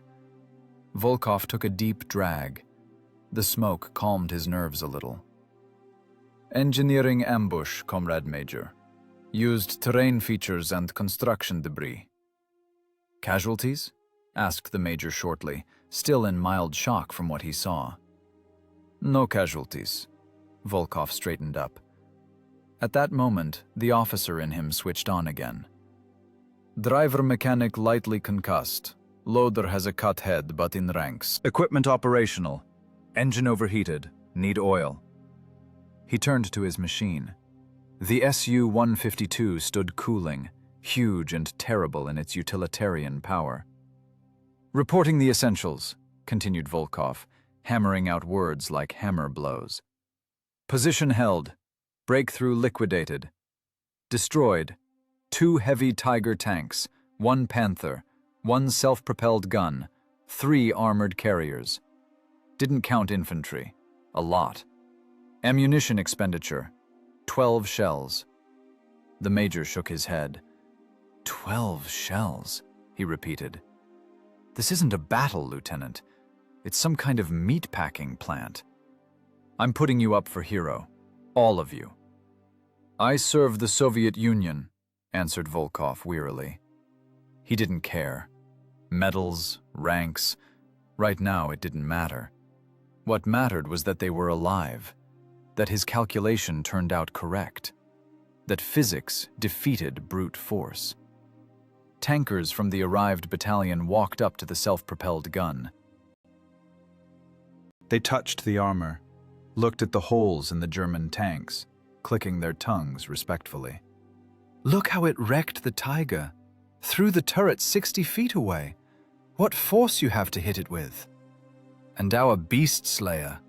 Volkov took a deep drag. The smoke calmed his nerves a little. "Engineering ambush, Comrade Major. Used terrain features and construction debris." "Casualties?" asked the major shortly, still in mild shock from what he saw. "No casualties." Volkov straightened up. At that moment, the officer in him switched on again. "Driver mechanic lightly concussed. Loader has a cut head but in ranks. Equipment operational. Engine overheated. Need oil." He turned to his machine. The Su-152 stood cooling, huge and terrible in its utilitarian power. "Reporting the essentials," continued Volkov, hammering out words like hammer blows. "Position held. Breakthrough liquidated. Destroyed. 2 heavy Tiger tanks, 1 Panther, 1 self-propelled gun, 3 armored carriers. Didn't count infantry. A lot. Ammunition expenditure. 12 shells." The major shook his head. 12 shells, he repeated. "This isn't a battle, Lieutenant. It's some kind of meatpacking plant. I'm putting you up for hero. All of you." "I serve the Soviet Union," answered Volkov wearily. He didn't care. Medals, ranks, right now it didn't matter. What mattered was that they were alive, that his calculation turned out correct, that physics defeated brute force. Tankers from the arrived battalion walked up to the self-propelled gun. They touched the armor, looked at the holes in the German tanks, clicking their tongues respectfully. "Look how it wrecked the Tiger. Threw the turret 60 feet away. What force you have to hit it with. And our beast slayer,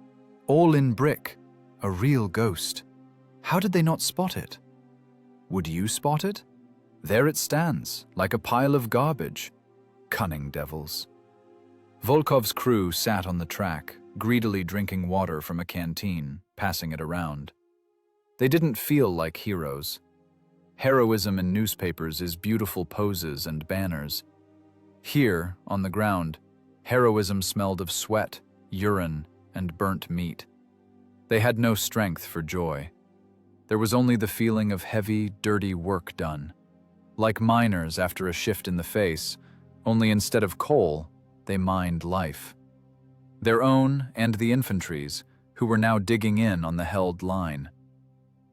all in brick, a real ghost. How did they not spot it? Would you spot it? There it stands, like a pile of garbage. Cunning devils." Volkov's crew sat on the track, greedily drinking water from a canteen, passing it around. They didn't feel like heroes. Heroism in newspapers is beautiful poses and banners. Here, on the ground, heroism smelled of sweat, urine, and burnt meat. They had no strength for joy. There was only the feeling of heavy, dirty work done. Like miners after a shift in the face, only instead of coal, they mined life. Their own and the infantry's, who were now digging in on the held line.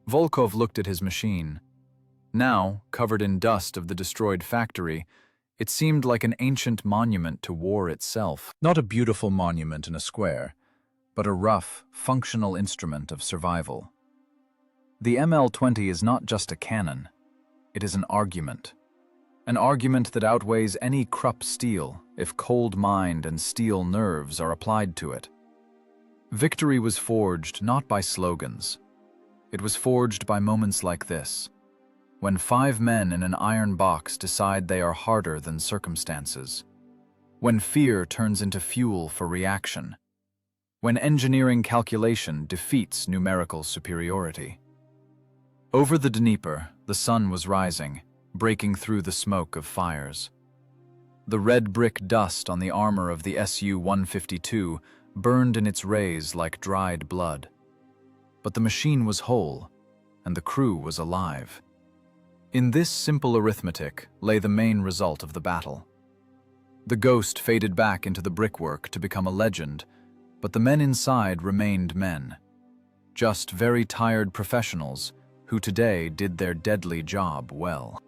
Volkov looked at his machine. Now, covered in dust of the destroyed factory, it seemed like an ancient monument to war itself. Not a beautiful monument in a square, but a rough, functional instrument of survival. The ML-20 is not just a cannon. It is an argument. An argument that outweighs any Krupp steel if cold mind and steel nerves are applied to it. Victory was forged not by slogans. It was forged by moments like this, when 5 men in an iron box decide they are harder than circumstances, when fear turns into fuel for reaction, when engineering calculation defeats numerical superiority. Over the Dnieper, the sun was rising, breaking through the smoke of fires. The red brick dust on the armor of the Su-152 burned in its rays like dried blood. But the machine was whole, and the crew was alive. In this simple arithmetic lay the main result of the battle. The ghost faded back into the brickwork to become a legend, but the men inside remained men. Just very tired professionals who today did their deadly job well.